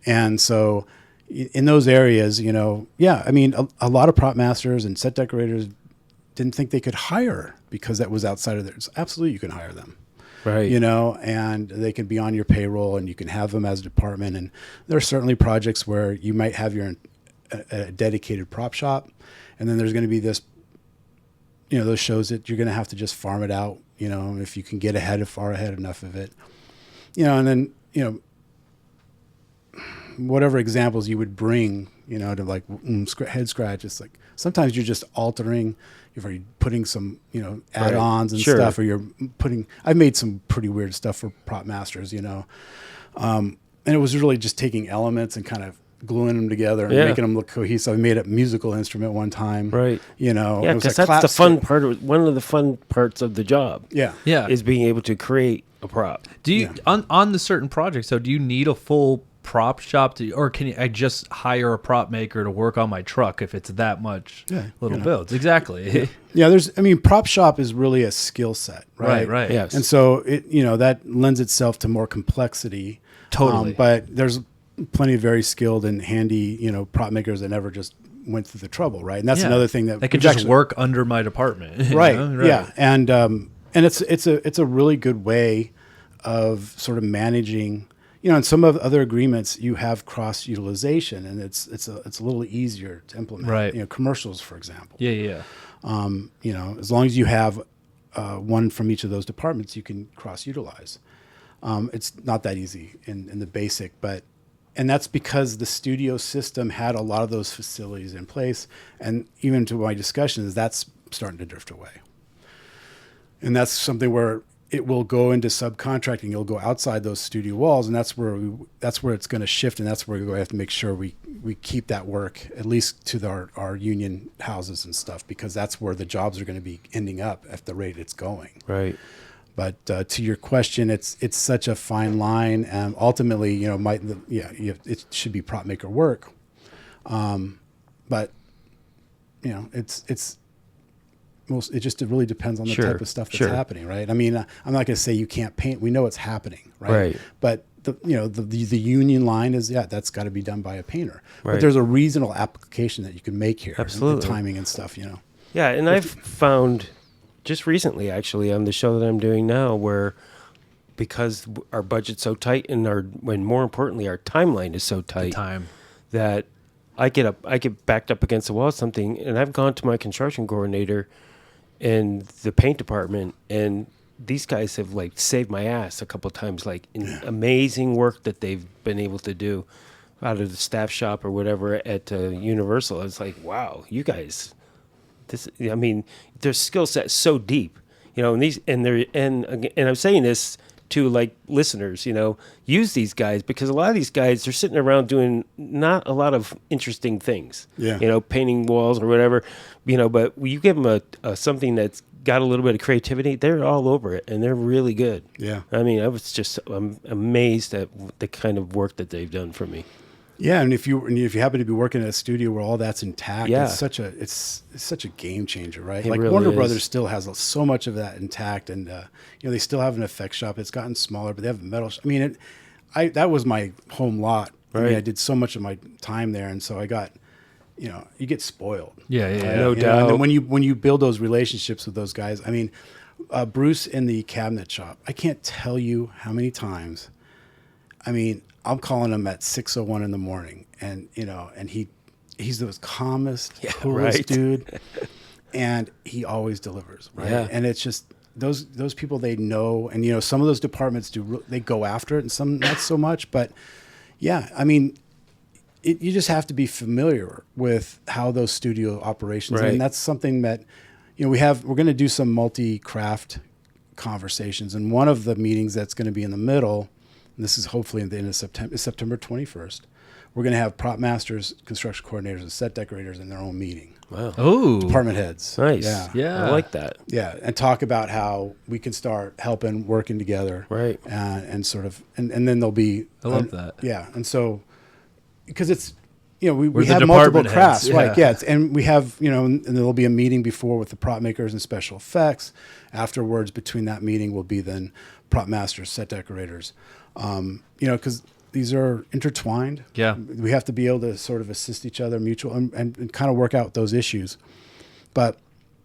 and so in those areas, you know, yeah, I mean, a lot of prop masters and set decorators didn't think they could hire because that was outside of theirs. Absolutely, you can hire them. Right. You know, and they can be on your payroll and you can have them as a department. And there are certainly projects where you might have a dedicated prop shop, and then there's going to be this, you know, those shows that you're going to have to just farm it out, you know, if you can get far ahead enough of it, you know, and then, you know, whatever examples you would bring, you know, to like head scratch, it's like sometimes you're just altering, you're putting some, you know, add-ons and Sure. stuff, or I've made some pretty weird stuff for prop masters, you know, and it was really just taking elements and kind of gluing them together and Yeah. making them look cohesive. I made a musical instrument one time, Right. you know. Yeah, it was because a that's the clap fun stick. part. One of the fun parts of the job. Yeah. Yeah. Is being able to create a prop. Do you on the certain projects? So do you need a full prop shop or can I just hire a prop maker to work on my truck if it's that much Yeah, little you know. builds? Exactly. Yeah, prop shop is really a skill set, right? Right. Yes. And so that lends itself to more complexity. Totally. But there's plenty of very skilled and handy, you know, prop makers that never just went through the trouble, right? And that's Yeah. another thing that they can we've just actually- work under my department. you right. know? Yeah. And it's a really good way of sort of managing, you know, in some of other agreements you have cross utilization and it's a little easier to implement. Right. You know, commercials, for example. Yeah. You know, as long as you have one from each of those departments, you can cross utilize. It's not that easy in the basic, and that's because the studio system had a lot of those facilities in place. And even to my discussions, that's starting to drift away. And that's something where it will go into subcontracting. It'll go outside those studio walls, and that's where it's going to shift, and that's where we have to make sure we keep that work at least to our union houses and stuff, because that's where the jobs are going to be ending up at the rate it's going. Right. But to your question, it's such a fine line, and ultimately, you know, it should be prop maker work, but you know, it really depends on the Sure, type of stuff that's sure. happening, right? I mean, I'm not going to say you can't paint. We know it's happening, right? Right. But the union line is that's got to be done by a painter. Right. But there's a reasonable application that you can make here, Absolutely. and the timing and stuff, you know. Yeah, and I've found just recently, actually, on the show that I'm doing now, where because our budget's so tight and more importantly, our timeline is so tight Time. that I get backed up against the wall with something, and I've gone to my construction coordinator in the paint department, and these guys have like saved my ass a couple of times, like in amazing work that they've been able to do out of the staff shop or whatever at Universal. It's like, wow, you guys, their skill set is so deep, you know, and I'm saying this to like listeners, you know, use these guys, because a lot of these guys are sitting around doing not a lot of interesting things, Yeah. you know, painting walls or whatever, you know, but you give them a something that's got a little bit of creativity, they're all over it, and they're really good. Yeah. I mean, I'm amazed at the kind of work that they've done for me. Yeah, and if you happen to be working at a studio where all that's intact, Yeah. it's such a game changer, right? It Like really Warner is. Brothers still has so much of that intact, and they still have an effects shop. It's gotten smaller, but they have a metal. I mean, that was my home lot. I mean, Right. I did so much of my time there, and so I got, you get spoiled. Yeah, yeah, yeah. No And doubt. then when you build those relationships with those guys, I mean, Bruce in the cabinet shop, I can't tell you how many times. I mean, I'm calling him at 6:01 in the morning, and and he's the calmest, coolest right. dude, and he always delivers, right? Yeah. And it's just those people they know, and some of those departments they go after it, and some not so much, but yeah, I mean. You just have to be familiar with how those studio operations, Right. and that's something that, we're going to do some multi-craft conversations, and one of the meetings that's going to be in the middle, and this is hopefully at the end of September, is September 21st. We're going to have prop masters, construction coordinators, and set decorators in their own meeting. Wow. Oh, Department heads. Nice. Yeah. Yeah. I like that. Yeah, and talk about how we can start helping, working together. Right. And sort of, and then there'll be. I love that. Yeah, and so, because it's, we We're the have multiple department crafts, heads, right? yeah. Yeah, and we have, and there'll be a meeting before with the prop makers and special effects. Afterwards, between that meeting, will be then prop masters, set decorators. Because these are intertwined. Yeah. We have to be able to sort of assist each other, mutual, and kind of work out those issues. But,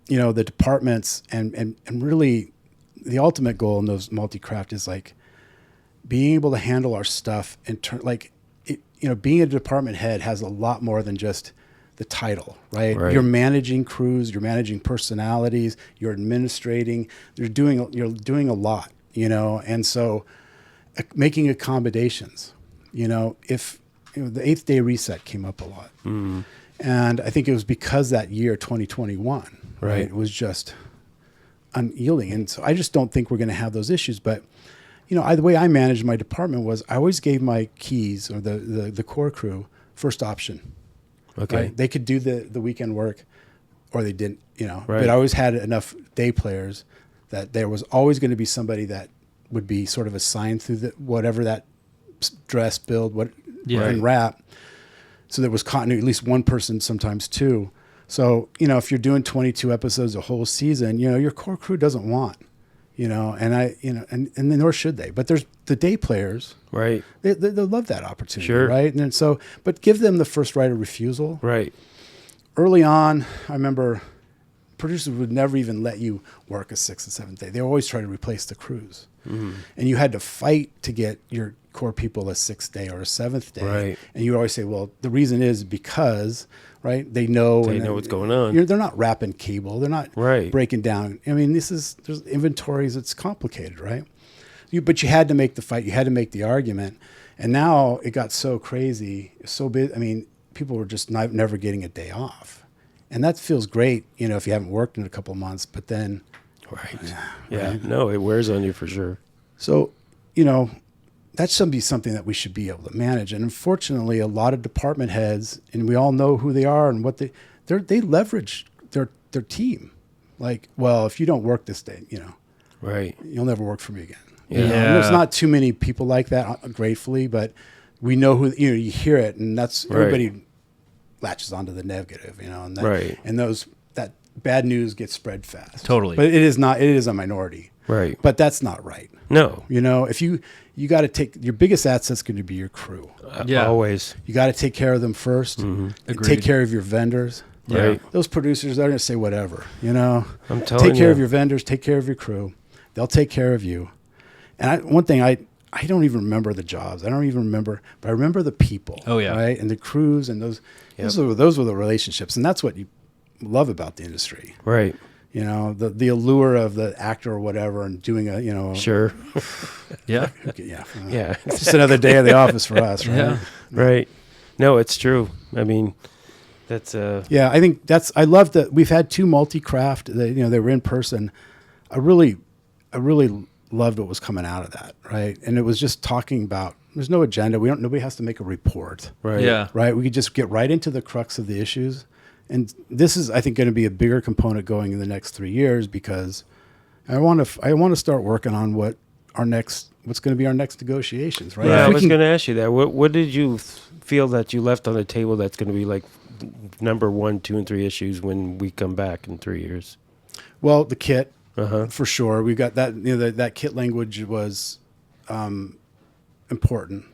the departments and really the ultimate goal in those multi-craft is like being able to handle our stuff and being a department head has a lot more than just the title, right? Right. You're managing crews, you're managing personalities, you're administrating, you're doing a lot, and so making accommodations, if the 8th day reset came up a lot. Mm-hmm. And I think it was because that year 2021, right? It was just unyielding. And so I just don't think we're going to have those issues, but the way I managed my department was I always gave my keys or the core crew first option. Okay. Right? They could do the weekend work or they didn't, Right. But I always had enough day players that there was always going to be somebody that would be sort of assigned through whatever that dress, build, and wrap. So there was continuity, at least one person, sometimes two. So, if you're doing 22 episodes a whole season, your core crew doesn't want. And then nor should they. But there's the day players, Right. they love that opportunity, Sure. right? And then but give them the first right of refusal. Right. Early on, I remember producers would never even let you work a 6th and 7th day. They always try to replace the crews, and you had to fight to get your core people a 6th day or a 7th day. Right. And you would always say, well, the reason is because. Right, they know what's going on. They're not wrapping cable. They're not Right. breaking down. I mean, there's inventories. It's complicated, right? But you had to make the fight. You had to make the argument. And now it got so crazy, so big. I mean, people were just never getting a day off, and that feels great, if you haven't worked in a couple of months. But then, Right. Yeah. No, it wears on you for sure. so that should be something that we should be able to manage. And unfortunately, a lot of department heads, and we all know who they are and what they leverage their team. Like, well, if you don't work this day, Right. you'll never work for me again. Yeah. And there's not too many people like that, gratefully, but we know who, you hear it, and that's Right. everybody latches onto the negative, and that, Right. and that bad news gets spread fast. Totally. But it is a minority. Right. But that's not right. No. If you got to take your biggest asset's going to be your crew. Yeah. Always. You got to take care of them first. And Agreed. take care of your vendors. Yeah. Right. Those producers, they're going to say whatever. I'm telling take care you. of your vendors. Take care of your crew. They'll take care of you. And one thing I don't even remember the jobs. I don't even remember, but I remember the people. Oh, yeah. Right, and the crews and those. Yep. Those were the relationships, and that's what you love about the industry. Right. The allure of the actor or whatever, and doing Sure. Yeah. yeah. Yeah. It's just another day at the office for us, right? Yeah. Right. No, it's true. I mean, that's Yeah, I think I love that we've had two multi-craft. They were in person. I really loved what was coming out of that, right? And it was just talking about. There's no agenda. Nobody has to make a report, right. Yeah. right? We could just get right into the crux of the issues, And this is, I think, going to be a bigger component going in the next 3 years, because I want to start working on what's going to be our next negotiations, right? Yeah, If I we was can- going to ask you that. What did you feel that you left on the table that's going to be like number 1, 2, and 3 issues when we come back in 3 years? Well, the kit, Uh-huh. for sure. We got that. That kit language was important.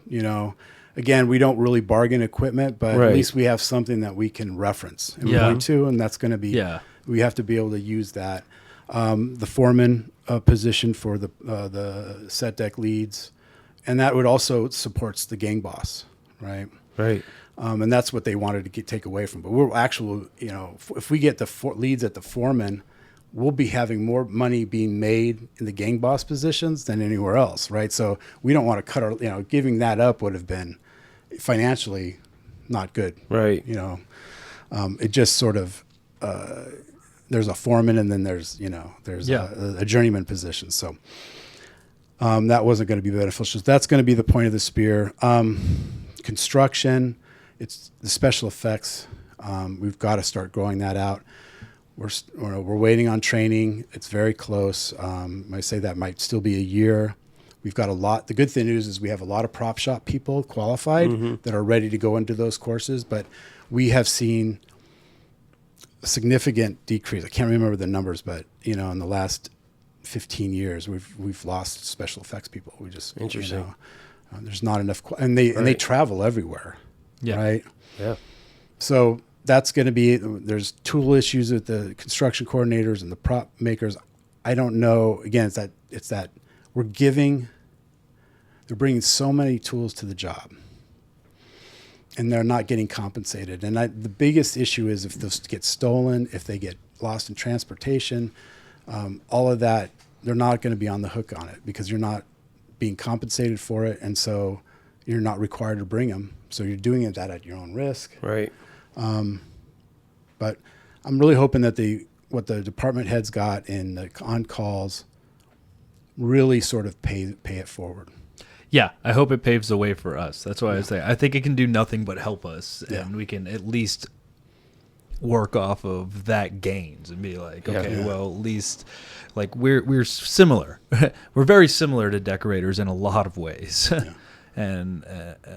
Again, we don't really bargain equipment, but Right. at least we have something that we can reference and Yeah. point to, and that's going to be. Yeah. We have to be able to use that. The foreman position for the set deck leads, and that would also supports the gang boss, right? Right. And that's what they wanted to take away from. But we're actually, if we get the leads at the foreman, we'll be having more money being made in the gang boss positions than anywhere else, right? So we don't want to cut our, giving that up would have been financially not good. Right. It just sort of, there's a foreman, and then there's a journeyman position. So that wasn't going to be beneficial. So that's going to be the point of the spear. Construction, it's the special effects. We've got to start growing that out. We're waiting on training. It's very close. I say that might still be a year. We've got a lot. The good thing is we have a lot of prop shop people qualified that are ready to go into those courses, but we have seen a significant decrease. I can't remember the numbers, but in the last 15 years, we've lost special effects people. We just Interesting. There's not enough, and they Right. travel everywhere, Yeah. right? Yeah. So that's going to be, there's tool issues with the construction coordinators and the prop makers. I don't know. Again, it's that they're bringing so many tools to the job, and they're not getting compensated. And the biggest issue is if those get stolen, if they get lost in transportation, all of that, they're not going to be on the hook on it because you're not being compensated for it. And so you're not required to bring them. So you're doing that at your own risk. Right. But I'm really hoping that what the department heads got in the on-calls really sort of pay it forward. Yeah, I hope it paves the way for us. That's why I say I think it can do nothing but help us, Yeah. and we can at least work off of that gains and be like, Yeah. okay, Yeah. well, at least like we're similar. We're very similar to decorators in a lot of ways. And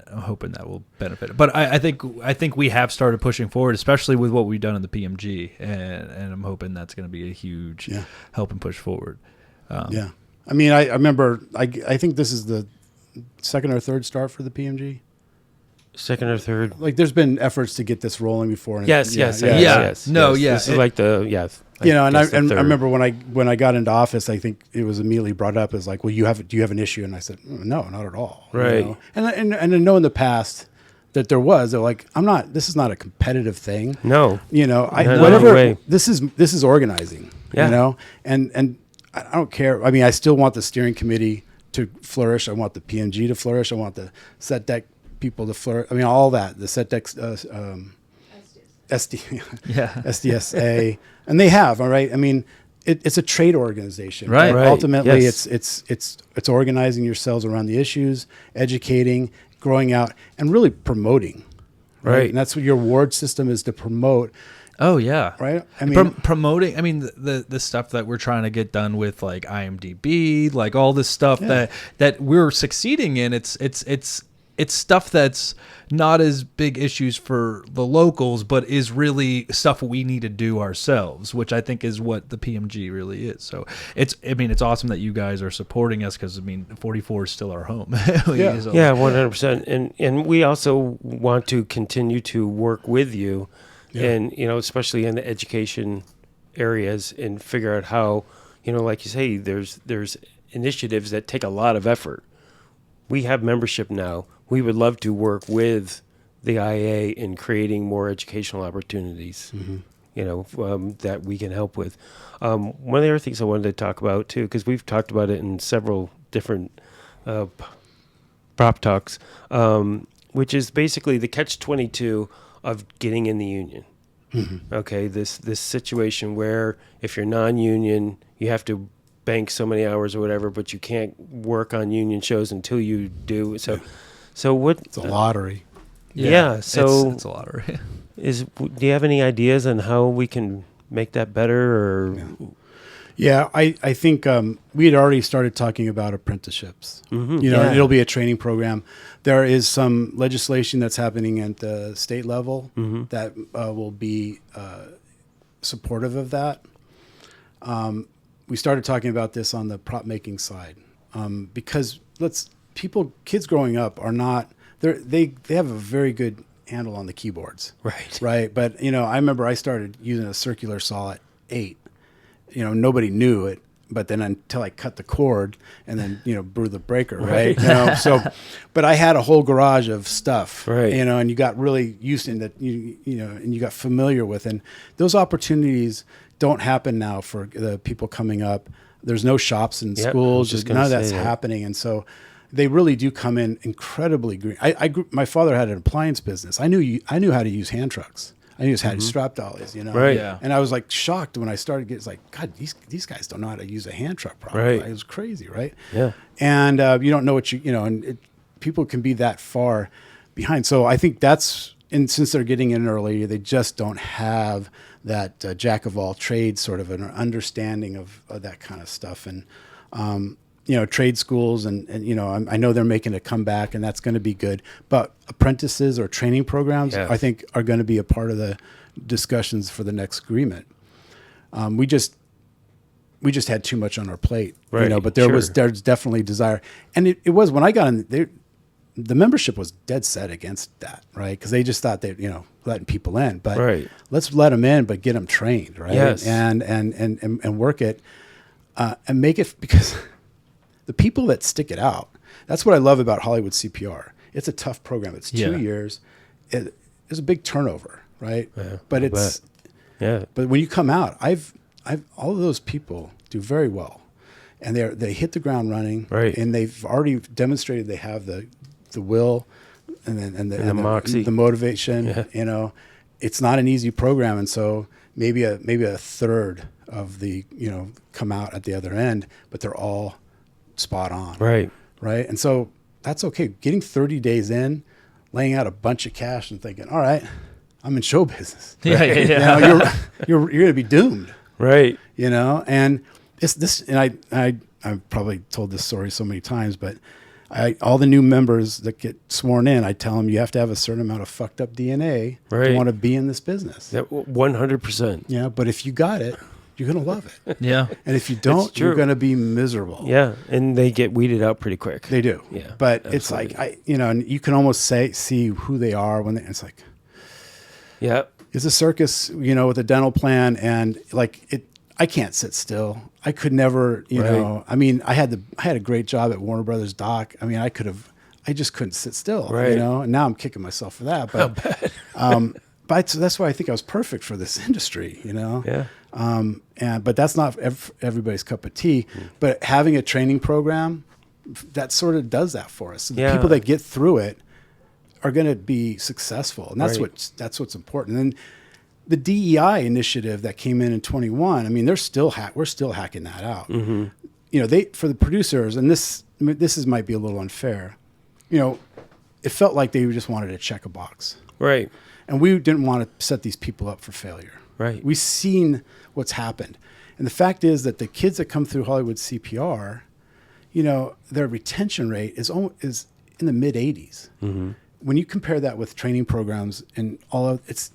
I'm hoping that will benefit. But I think we have started pushing forward, especially with what we've done in the PMG, and I'm hoping that's going to be a huge help and push forward. Yeah. I mean, I remember, I think this is the second or third start for the PMG. Second or third. Like, there's been efforts to get this rolling before. And Yes. Yeah. No, yes. yeah. This is like the yes. And guess the I third. remember when I got into office, I think it was immediately brought up as like, well, do you have an issue? And I said, no, not at all. Right. And I know in the past that they're like, this is not a competitive thing. No. No whatever way. this is organizing. Yeah. And I don't care. I mean, I still want the steering committee to flourish. I want the PMG to flourish. I want the set deck people to flourish. I mean, all that, the set decks, SDSA, and they have, all right. I mean, it's a trade organization, Right. Right. Ultimately, Yes. it's organizing yourselves around the issues, educating, growing out, and really promoting. Right. And that's what your award system is, to promote. Oh yeah, Right. I mean, promoting. I mean, the stuff that we're trying to get done with, like IMDb, like all this stuff that we're succeeding in. It's stuff that's not as big issues for the locals, but is really stuff we need to do ourselves, which I think is what the PMG really is. So it's awesome that you guys are supporting us, because 44 is still our home. Yeah. So- Yeah, 100%. And we also want to continue to work with you, and especially in the education areas, and figure out how, like you say, there's initiatives that take a lot of effort. We have membership now. We would love to work with the IA in creating more educational opportunities, that we can help with. One of the other things I wanted to talk about too, because we've talked about it in several different prop talks, which is basically the catch-22 of getting in the union. Mm-hmm. Okay, this situation where if you're non-union, you have to bank so many hours or whatever, but you can't work on union shows until you do. So what? it's a lottery. Yeah, so it's a lottery. Do you have any ideas on how we can make that better? Or Yeah, I think we had already started talking about apprenticeships. Yeah. It'll be a training program. There is some legislation that's happening at the state level that will be supportive of that. We started talking about this on the prop making side because kids growing up are not they have a very good handle on the keyboards, right. But I remember I started using a circular saw at 8. Nobody knew it, but then until I cut the cord and then brew the breaker, right? But I had a whole garage of stuff, right? And you got really used to that, and you got familiar with, and those opportunities don't happen now for the people coming up. There's no shops in schools, none of that's happening, and so they really do come in incredibly green. My father had an appliance business. I knew how to use hand trucks. I just had strap dollies, Right. Yeah. And I was like shocked when I started getting, it's like, God, these guys don't know how to use a hand truck properly. Right. It was crazy, right? Yeah. And you don't know what people can be that far behind. So I think and since they're getting in early, they just don't have that jack of all trades sort of an understanding of that kind of stuff. And, trade schools and I know they're making a comeback and that's going to be good, but apprentices or training programs, I think are going to be a part of the discussions for the next agreement. We just had too much on our plate, right. But there's definitely desire. And it was when I got in there, the membership was dead set against that, right? Because they just thought that, letting people in, but let's let them in, but get them trained, right? Yes. And work it and make it, because the people that stick it out, that's what I love about Hollywood CPR. It's a tough program. It's 2 years. There's a big turnover, right? Yeah, but but when you come out, all of those people do very well, and they hit the ground running, right? And they've already demonstrated they have the will, and the moxie, the motivation. Yeah. It's not an easy program, and so maybe a third of the come out at the other end, but they're all spot on. Right. And so that's okay. Getting 30 days in, laying out a bunch of cash and thinking, all right, I'm in show business. Yeah. You're going to be doomed. Right. And and I've probably told this story so many times, but all the new members that get sworn in, I tell them you have to have a certain amount of fucked up DNA to want to be in this business. 100%. Yeah. But if you got it, you're going to love it. Yeah. And if you don't, you're going to be miserable. Yeah. And they get weeded out pretty quick. They do. Yeah. But absolutely. It's like, and you can almost see who they are when it's like, yeah, it's a circus, with a dental plan. And I can't sit still. I could never, I mean, I had a great job at Warner Brothers Doc. I mean, I just couldn't sit still, and now I'm kicking myself for that. But, but that's why I think I was perfect for this industry, Yeah. But that's not everybody's cup of tea. But having a training program, that sort of does that for us. So the people that get through it are going to be successful, and that's what's important. And the DEI initiative that came in 21, I mean, we're still hacking that out. Mm-hmm. For the producers, and this might be a little unfair. It felt like they just wanted to check a box, right? And we didn't want to set these people up for failure. Right. We've seen what's happened. And the fact is that the kids that come through Hollywood CPR, their retention rate is in the mid 80s. Mm-hmm. When you compare that with training programs and all of it's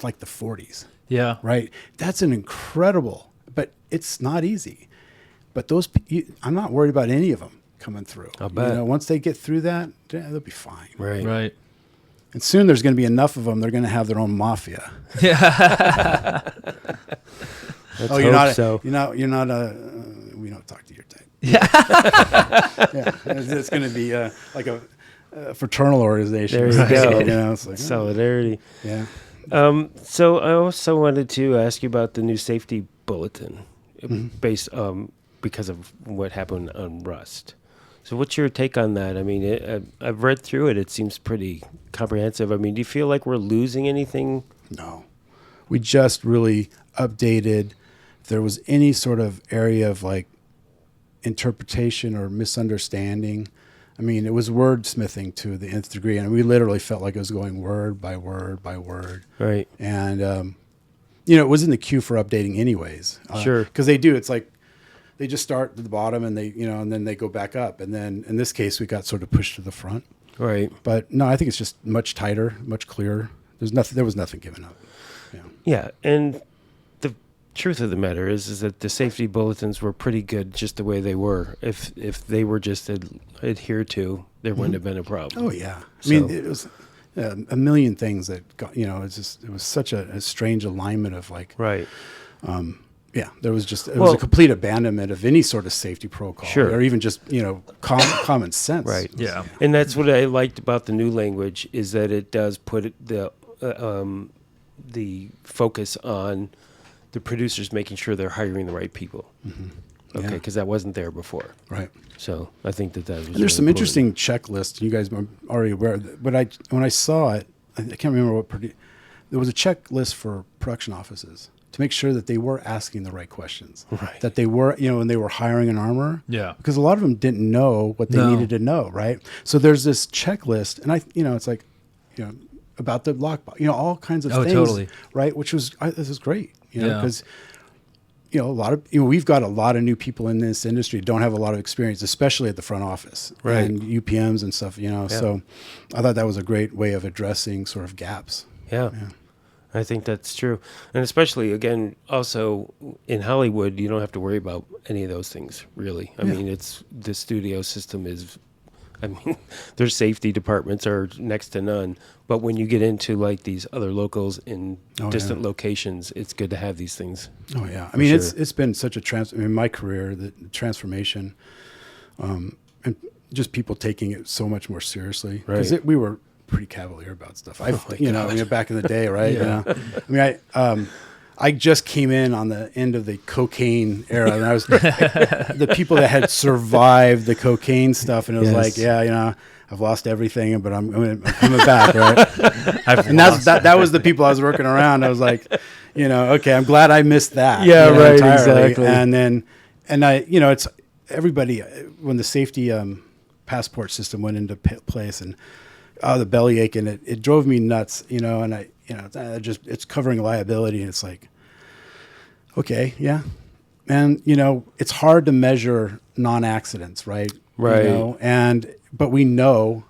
like the 40s. Yeah. Right. That's an incredible, but it's not easy. But I'm not worried about any of them coming through. I'll bet. Once they get through that, they'll be fine. Right. Right. And soon there's going to be enough of them. They're going to have their own mafia. Yeah. You're not. So. You're not. We don't talk to your type. Yeah. Yeah. It's going to be like a fraternal organization. There you go. It's like, solidarity. Yeah. So I also wanted to ask you about the new safety bulletin, based because of what happened on Rust. So what's your take on that? I mean, I've read through it. It seems pretty comprehensive. I mean, do you feel like we're losing anything? No. We just really updated. If there was any sort of area of interpretation or misunderstanding, I mean, it was wordsmithing to the nth degree, and we literally felt like it was going word by word by word. Right. And it was in the queue for updating anyways. Sure. Because they do. It's like they just start at the bottom and and then they go back up. And then in this case, we got sort of pushed to the front. Right. But no, I think it's just much tighter, much clearer. There was nothing given up. Yeah. Yeah, and the truth of the matter is that the safety bulletins were pretty good just the way they were. If they were just adhered to, there wouldn't have been a problem. Oh yeah. So- I mean, it was a million things that got, it was such a strange alignment of like, Right. yeah, there was just, it was a complete abandonment of any sort of safety protocol, Sure. or even just, common sense. Right. Yeah. And that's what I liked about the new language is that it does put the focus on the producers making sure they're hiring the right people. Okay, Yeah. because that wasn't there before. Right. So I think that was. And there's some interesting checklists. You guys are already aware. But when I saw it, I can't remember there was a checklist for production offices to make sure that they were asking the right questions. Right. That they were, when they were hiring an armorer. Yeah. Because a lot of them didn't know what they needed to know, right? So there's this checklist, and it's like, about the lockbox, all kinds of things. Totally. Right. Which was, this is great, Yeah. because. A lot of we've got a lot of new people in this industry don't have a lot of experience, especially at the front office, Right. and UPMs and stuff. So I thought that was a great way of addressing sort of gaps. Yeah. I think that's true. And especially, again, also in Hollywood, you don't have to worry about any of those things, really. I mean, the studio system is, their safety departments are next to none. But when you get into like these other locals in distant locations, it's good to have these things. Oh yeah, I mean sure. it's been such a my career, the transformation, and just people taking it so much more seriously. Because we were pretty cavalier about stuff. Back in the day, right? Yeah. I just came in on the end of the cocaine era, and I was the people that had survived the cocaine stuff, and it was like, I've lost everything, but I'm coming back, right? And that was the people I was working around. I was like, okay, I'm glad I missed that. Yeah, right, entirely. exactly. And I, it's everybody when the safety passport system went into place, and the bellyache, and it drove me nuts, and I. It's covering liability, and it's like, okay, yeah. And, it's hard to measure non-accidents, right? Right. But we know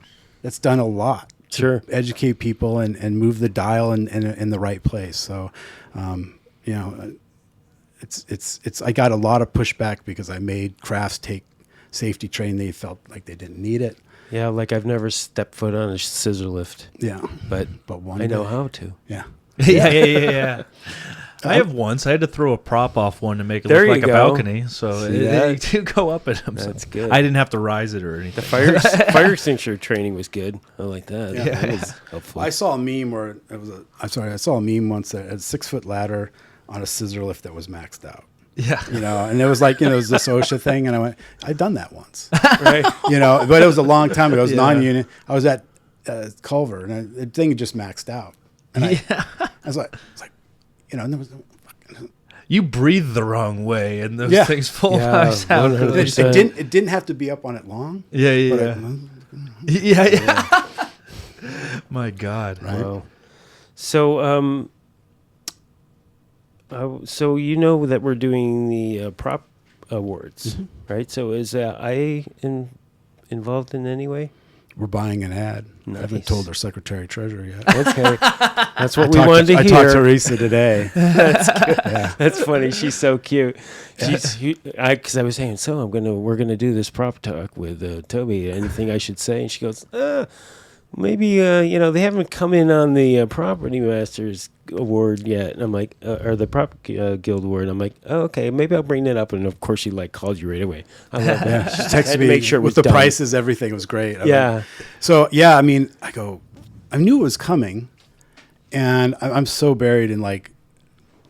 it's done a lot Sure. to educate people and move the dial in the right place. So, it's I got a lot of pushback because I made crafts take safety training. They felt like they didn't need it. Yeah, like I've never stepped foot on a scissor lift. Yeah. But one I know day. how to. Yeah. Yeah. I have once. I had to throw a prop off one to make it There look you like a go. balcony. So See they that? do go up at them. That's good. I didn't have to rise it or anything. Fire extinguisher training was good. I like that. Yeah. That was helpful. I saw a meme where I saw a meme once that had a 6-foot ladder on a scissor lift that was maxed out. Yeah. And it was like, it was this OSHA thing. And I went, I'd done that once, Right. but it was a long time ago. It was Yeah. non-union. I was at Culver, and the thing had just maxed out. And I was like, and there was no fucking. You breathe the wrong way, and those Yeah. things fall Yeah, out. 100%. It didn't have to be up on it long. Yeah. But Yeah. My God. Right. Wow. So, so that we're doing the prop awards, right? So is IA involved in any way? We're buying an ad. I Nice. haven't told our secretary treasurer yet. Okay, that's what we wanted to I hear. talked to Risa today. That's funny. She's so cute. Because I was saying, so we're gonna do this prop talk with Toby. Anything I should say? And she goes, maybe they haven't come in on the Property Masters Award yet. And I'm like, or the Prop Guild Award. And I'm like, oh, okay, maybe I'll bring that up. And of course, she called you right away. I love that. Yeah, she I had texted to me make sure it with was the done. prices, everything. It was great. Yeah. I knew it was coming, and I'm so buried in like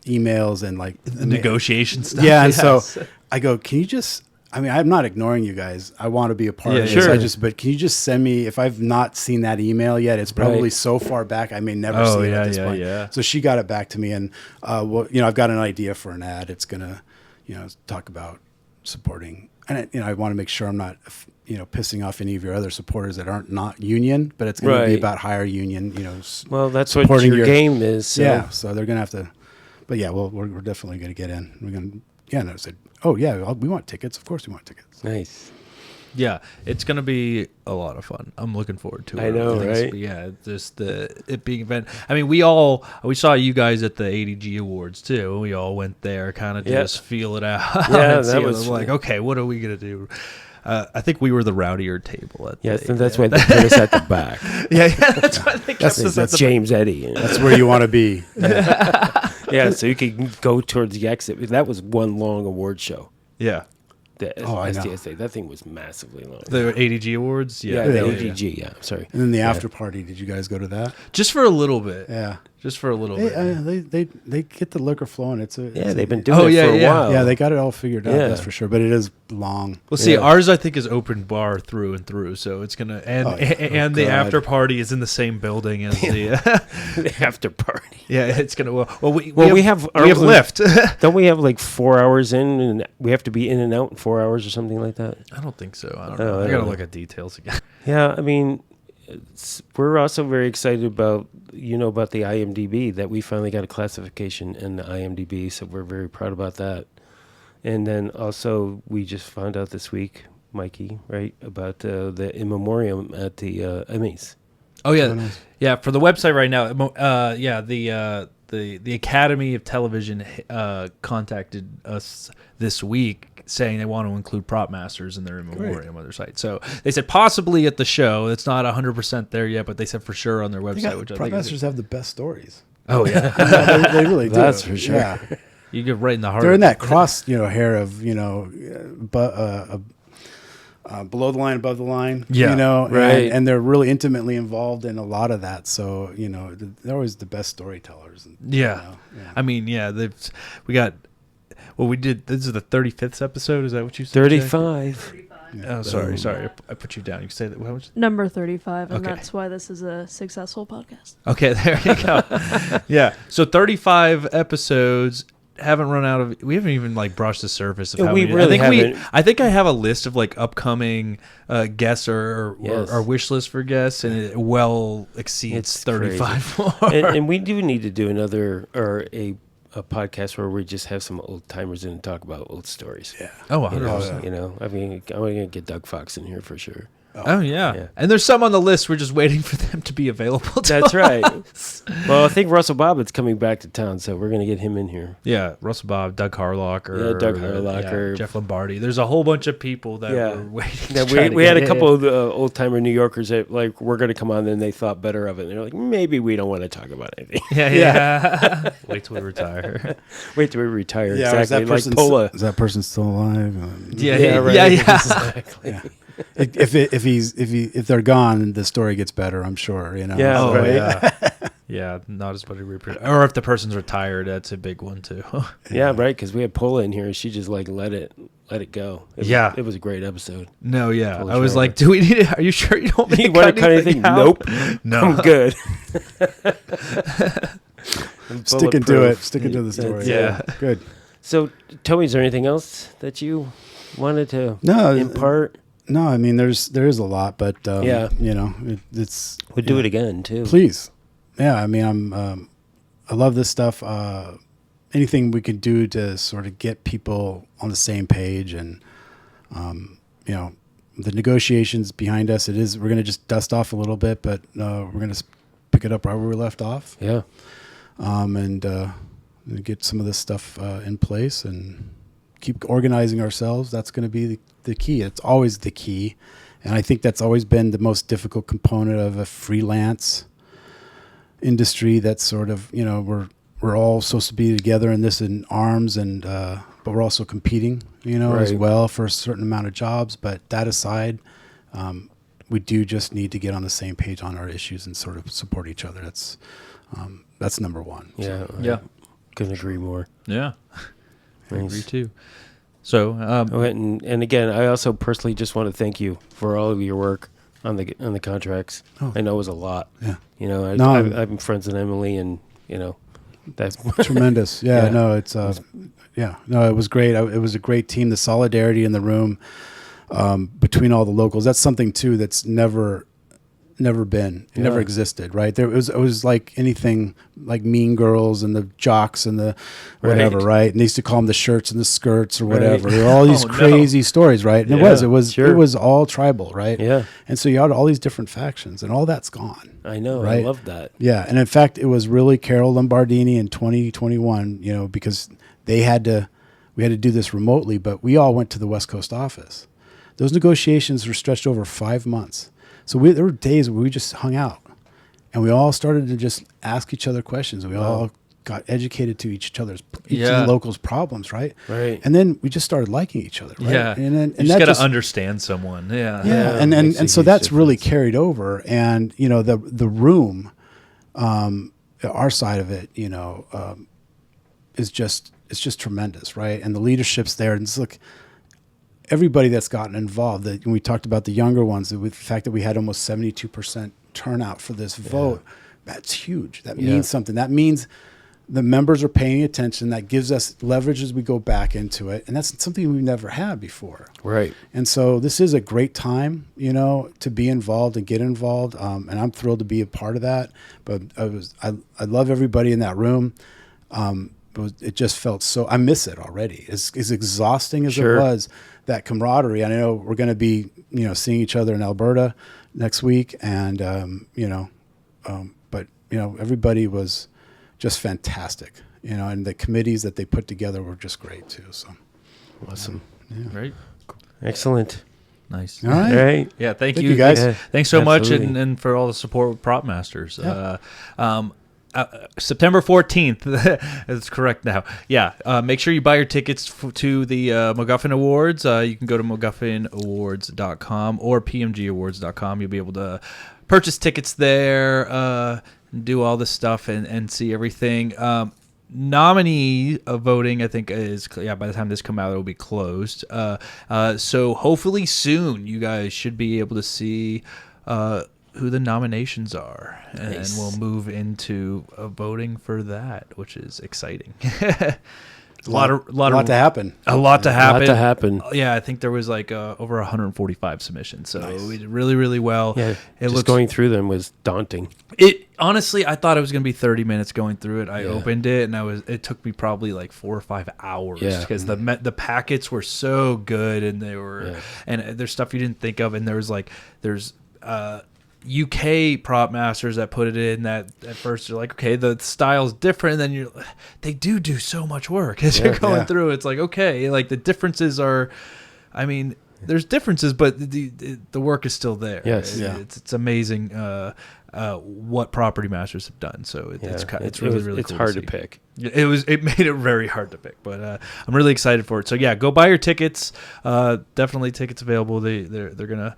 emails and like The negotiation stuff. Yeah, and so Yes. I go, can you just? I mean, I'm not ignoring you guys. I want to be a part Yeah, of this. sure. But can you just send me if I've not seen that email yet? It's probably Right. so far back I may never Oh, see it yeah, at this yeah, point. yeah. So she got it back to me, and I've got an idea for an ad. It's gonna, talk about supporting I want to make sure I'm not, pissing off any of your other supporters that aren't not union, but it's going to be Right. about higher union, Well, that's what supporting your game is. So. Yeah. So they're going to have to, but yeah, we're definitely going to get in. We're going to, yeah. And I said, oh yeah, we want tickets. Of course we want tickets. Nice. Yeah, it's gonna be a lot of fun. I'm looking forward to it. I know, think it's- right? Yeah, just it being event. I mean, we saw you guys at the ADG Awards too. We all went there, kind of Yeah. just feel it out. Yeah, and that see it. was- I'm like, okay, what are we gonna do? I think we were the rowdier table at. Yes, the, and that's why they put us at the back. yeah, that's why they kept us at That's the James Eddy. you know. That's where you want to be. Yeah, so you could go towards the exit. That was one long award show. yeah. The I know. STSA. That thing was massively long. The ADG Awards. yeah, Yeah, the yeah. ADG. Yeah, sorry. And then the after party. Did you guys go to that? just for a little bit. Yeah. Just for a little bit. They get the liquor flowing. Yeah, they've been doing Oh, it yeah, for a yeah. while. Yeah, they got it all figured out. Yeah. That's for sure. But it is long. Well, see, Yeah. ours I think is open bar through and through, so it's gonna and Oh, yeah. and Oh, the God. after party is in the same building as the the after party. yeah. It's gonna We have lift. Don't we have like 4 hours in, and we have to be in and out in 4 hours or something like that? I don't think so. I don't Oh, know. I I don't gotta know. look at details again. Yeah, I mean, we're also very excited about about the IMDb, that we finally got a classification in the IMDb, so we're very proud about that. And then also we just found out this week, Mikey, right, about the in memoriam at the Emmys. Oh yeah, nice. yeah. For the website right now, the Academy of Television contacted us this week saying they want to include prop masters in their in memoriam on their site. So they said possibly at the show. It's not 100% there yet, but they said for sure on their website. Which I think is, Protesters have the best stories. oh yeah, They really do. That's for sure. Yeah. you get right in the heart. They're in of that it. cross, hair of, below the line, above the line. Yeah, right. And they're really intimately involved in a lot of that. So, they're always the best storytellers. And, Yeah. yeah. I mean, yeah, we got. Well, we did. This is the 35th episode. Is that what you said? Jay? 35. Oh, sorry. I put you down. You say that. What was Number 35, and Okay. that's why this is a successful podcast. Okay, there you go. Yeah. So 35 episodes. Haven't run out of. We haven't even brushed the surface of Yeah, how we many. really I think haven't. I think I have a list of upcoming guests or Yes. our wish list for guests, and it well exceeds It's 35 more. and we do need to do another or a podcast where we just have some old timers in and talk about old stories. Yeah. Oh, You 100%. know, I mean, I'm gonna get Doug Fox in here for sure. Oh yeah. Yeah. And there's some on the list. We're just waiting for them to be available. To That's right. us. Well, I think Russell Bobbitt's coming back to town, so we're gonna get him in here. Yeah, Russell Bob, Doug Harlocker, Yeah, Doug Harlocker. Jeff Lombardi. There's a whole bunch of people that Yeah. were waiting. Yeah, to try to we had get a in. couple of old timer New Yorkers that were going to come on, and they thought better of it. And they're like, maybe we don't want to talk about anything. Yeah. Wait till we retire. Wait till we retire. Yeah, is exactly, that like person Pola. is that person still alive? Yeah. Exactly. Yeah. If they're gone, the story gets better. I'm sure. Yeah, Oh right. yeah. Yeah, not as much a or if the person's retired, that's a big one too. Yeah, right. Because we had Pola in here, and she just let it go. Yeah. it was a great episode. No, yeah. Full I was driver. like, do we need? Are you sure you don't You need want to cut anything? out? Nope. No. I'm good. Sticking to it. Sticking to the story. Yeah. Good. So, Toby, is there anything else that you wanted to No, impart? No, I mean there is a lot, but Yeah. it's We'll do it again too. Please, yeah. I mean, I love this stuff. Anything we can do to sort of get people on the same page, and the negotiations behind us. We're going to just dust off a little bit, but we're going to pick it up right where we left off, Yeah. and get some of this stuff in place and keep organizing ourselves. That's going to be the key. It's always the key. And I think that's always been the most difficult component of a freelance industry. That's sort of, we're all supposed to be together in this in arms, and but we're also competing, as Right. well for a certain amount of jobs. But that aside, we do just need to get on the same page on our issues and sort of support each other. That's number one. Yeah. Yeah. Couldn't agree more. Yeah. I Nice. agree too. So, Oh, and again, I also personally just want to thank you for all of your work on the contracts. Oh. I know it was a lot. Yeah. You know, No, I'm friends with Emily, and That's Tremendous. Yeah, Yeah. no, it's no, it was great. It was a great team. The solidarity in the room between all the locals. That's something too that's never been, it never Yeah. existed, right? It was like anything like Mean Girls and the jocks and the whatever, right? And they used to call them the shirts and the skirts or whatever. Right. There were all these Oh, no. crazy stories, right? And Yeah, it sure. was all tribal, right? Yeah. And so you had all these different factions, and all that's gone. I know. I Right. love that. Yeah, and in fact, it was really Carol Lombardini in 2021. Because we had to do this remotely, but we all went to the West Coast office. Those negotiations were stretched over 5 months. So there were days where we just hung out, and we all started to just ask each other questions. We all got educated to each of Yeah. the locals' problems, right? Right. And then we just started liking each other, right? Yeah. And You that just got to understand someone. Yeah. yeah, it makes a and so huge that's really difference. carried over, and the room, our side of it, is just it's just tremendous, right? And the leadership's there, and it's like everybody that's gotten involved. That when we talked about the younger ones, with the fact that we had almost 72% turnout for this vote, that's huge. That Yeah. means something. That means the members are paying attention. That gives us leverage as we go back into it, and that's something we've never had before. Right. And so this is a great time, to be involved and get involved. And I'm thrilled to be a part of that. But I love everybody in that room. It just felt so, I miss it already. As exhausting as Sure. it was, that camaraderie. I know we're going to be, seeing each other in Alberta next week. And, but everybody was just fantastic, and the committees that they put together were just great too. So, Awesome. Right. Excellent. Nice. all All right. right. Yeah, thank Thank you you, guys. Thanks, Yeah, thanks so much, absolutely. and for all the support with Prop Masters. Yeah. September 14th. That's correct now. Yeah. Make sure you buy your tickets to the MacGuffin Awards. You can go to MacGuffinAwards.com or PMGAwards.com. You'll be able to purchase tickets there, do all this stuff, and see everything. Nominee voting, I think, is by the time this come out, it'll be closed. So hopefully soon you guys should be able to see who the nominations are, and Nice. we'll move into voting for that, which is exciting. A lot to happen. A lot to happen. Lot to happen. Yeah, I think there was like over 145 submissions, so Nice. we did really, really well. Yeah. It Just looks going through them was daunting. It honestly, I thought it was gonna be 30 minutes going through it. I Yeah. opened it, and it took me probably like 4 or 5 hours Yeah. because the packets were so good, and they were Yeah. and there's stuff you didn't think of, and there's UK prop masters that put it in that at first you're like, okay, the style's different, and then they do so much work as you're going Yeah. through. It's like, okay, like the differences are, I mean, there's differences, but the work is still there. Yes. Yeah. It's amazing what property masters have done. So it's really really it's cool hard to to see. pick. It made it very hard to pick, but I'm really excited for it. So yeah, go buy your tickets. Definitely tickets available. They're gonna.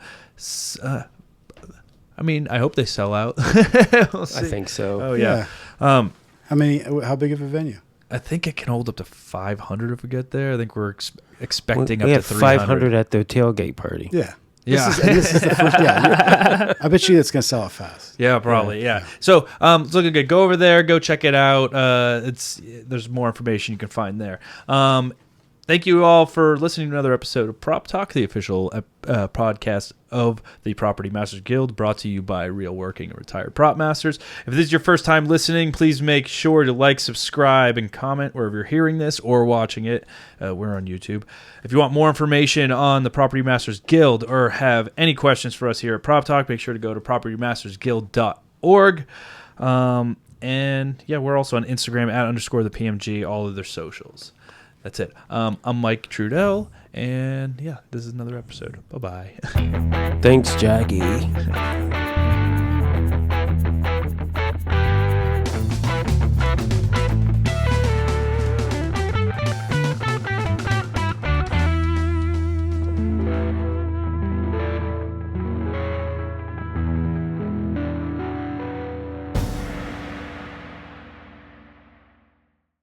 I mean, I hope they sell out. We'll I see. think so. Oh yeah. Um, How big of a venue? I think it can hold up to 500 if we get there. I think we're expecting we up to had 300. 500 at the tailgate party. Yeah. Yeah. This is the first. Yeah. I bet you it's going to sell out fast. Yeah, probably. Yeah. So, it's looking good. Go over there. Go check it out. There's more information you can find there. Thank you all for listening to another episode of Prop Talk, the official podcast of the Property Masters Guild, brought to you by Real Working and Retired Prop Masters. If this is your first time listening, please make sure to like, subscribe, and comment wherever you're hearing this or watching it. We're on YouTube. If you want more information on the Property Masters Guild or have any questions for us here at Prop Talk, make sure to go to propertymastersguild.org. And yeah, we're also on Instagram @_the PMG, all of their socials. That's it. I'm Mike Trudell, and yeah, this is another episode. Bye-bye. Thanks, Jackie.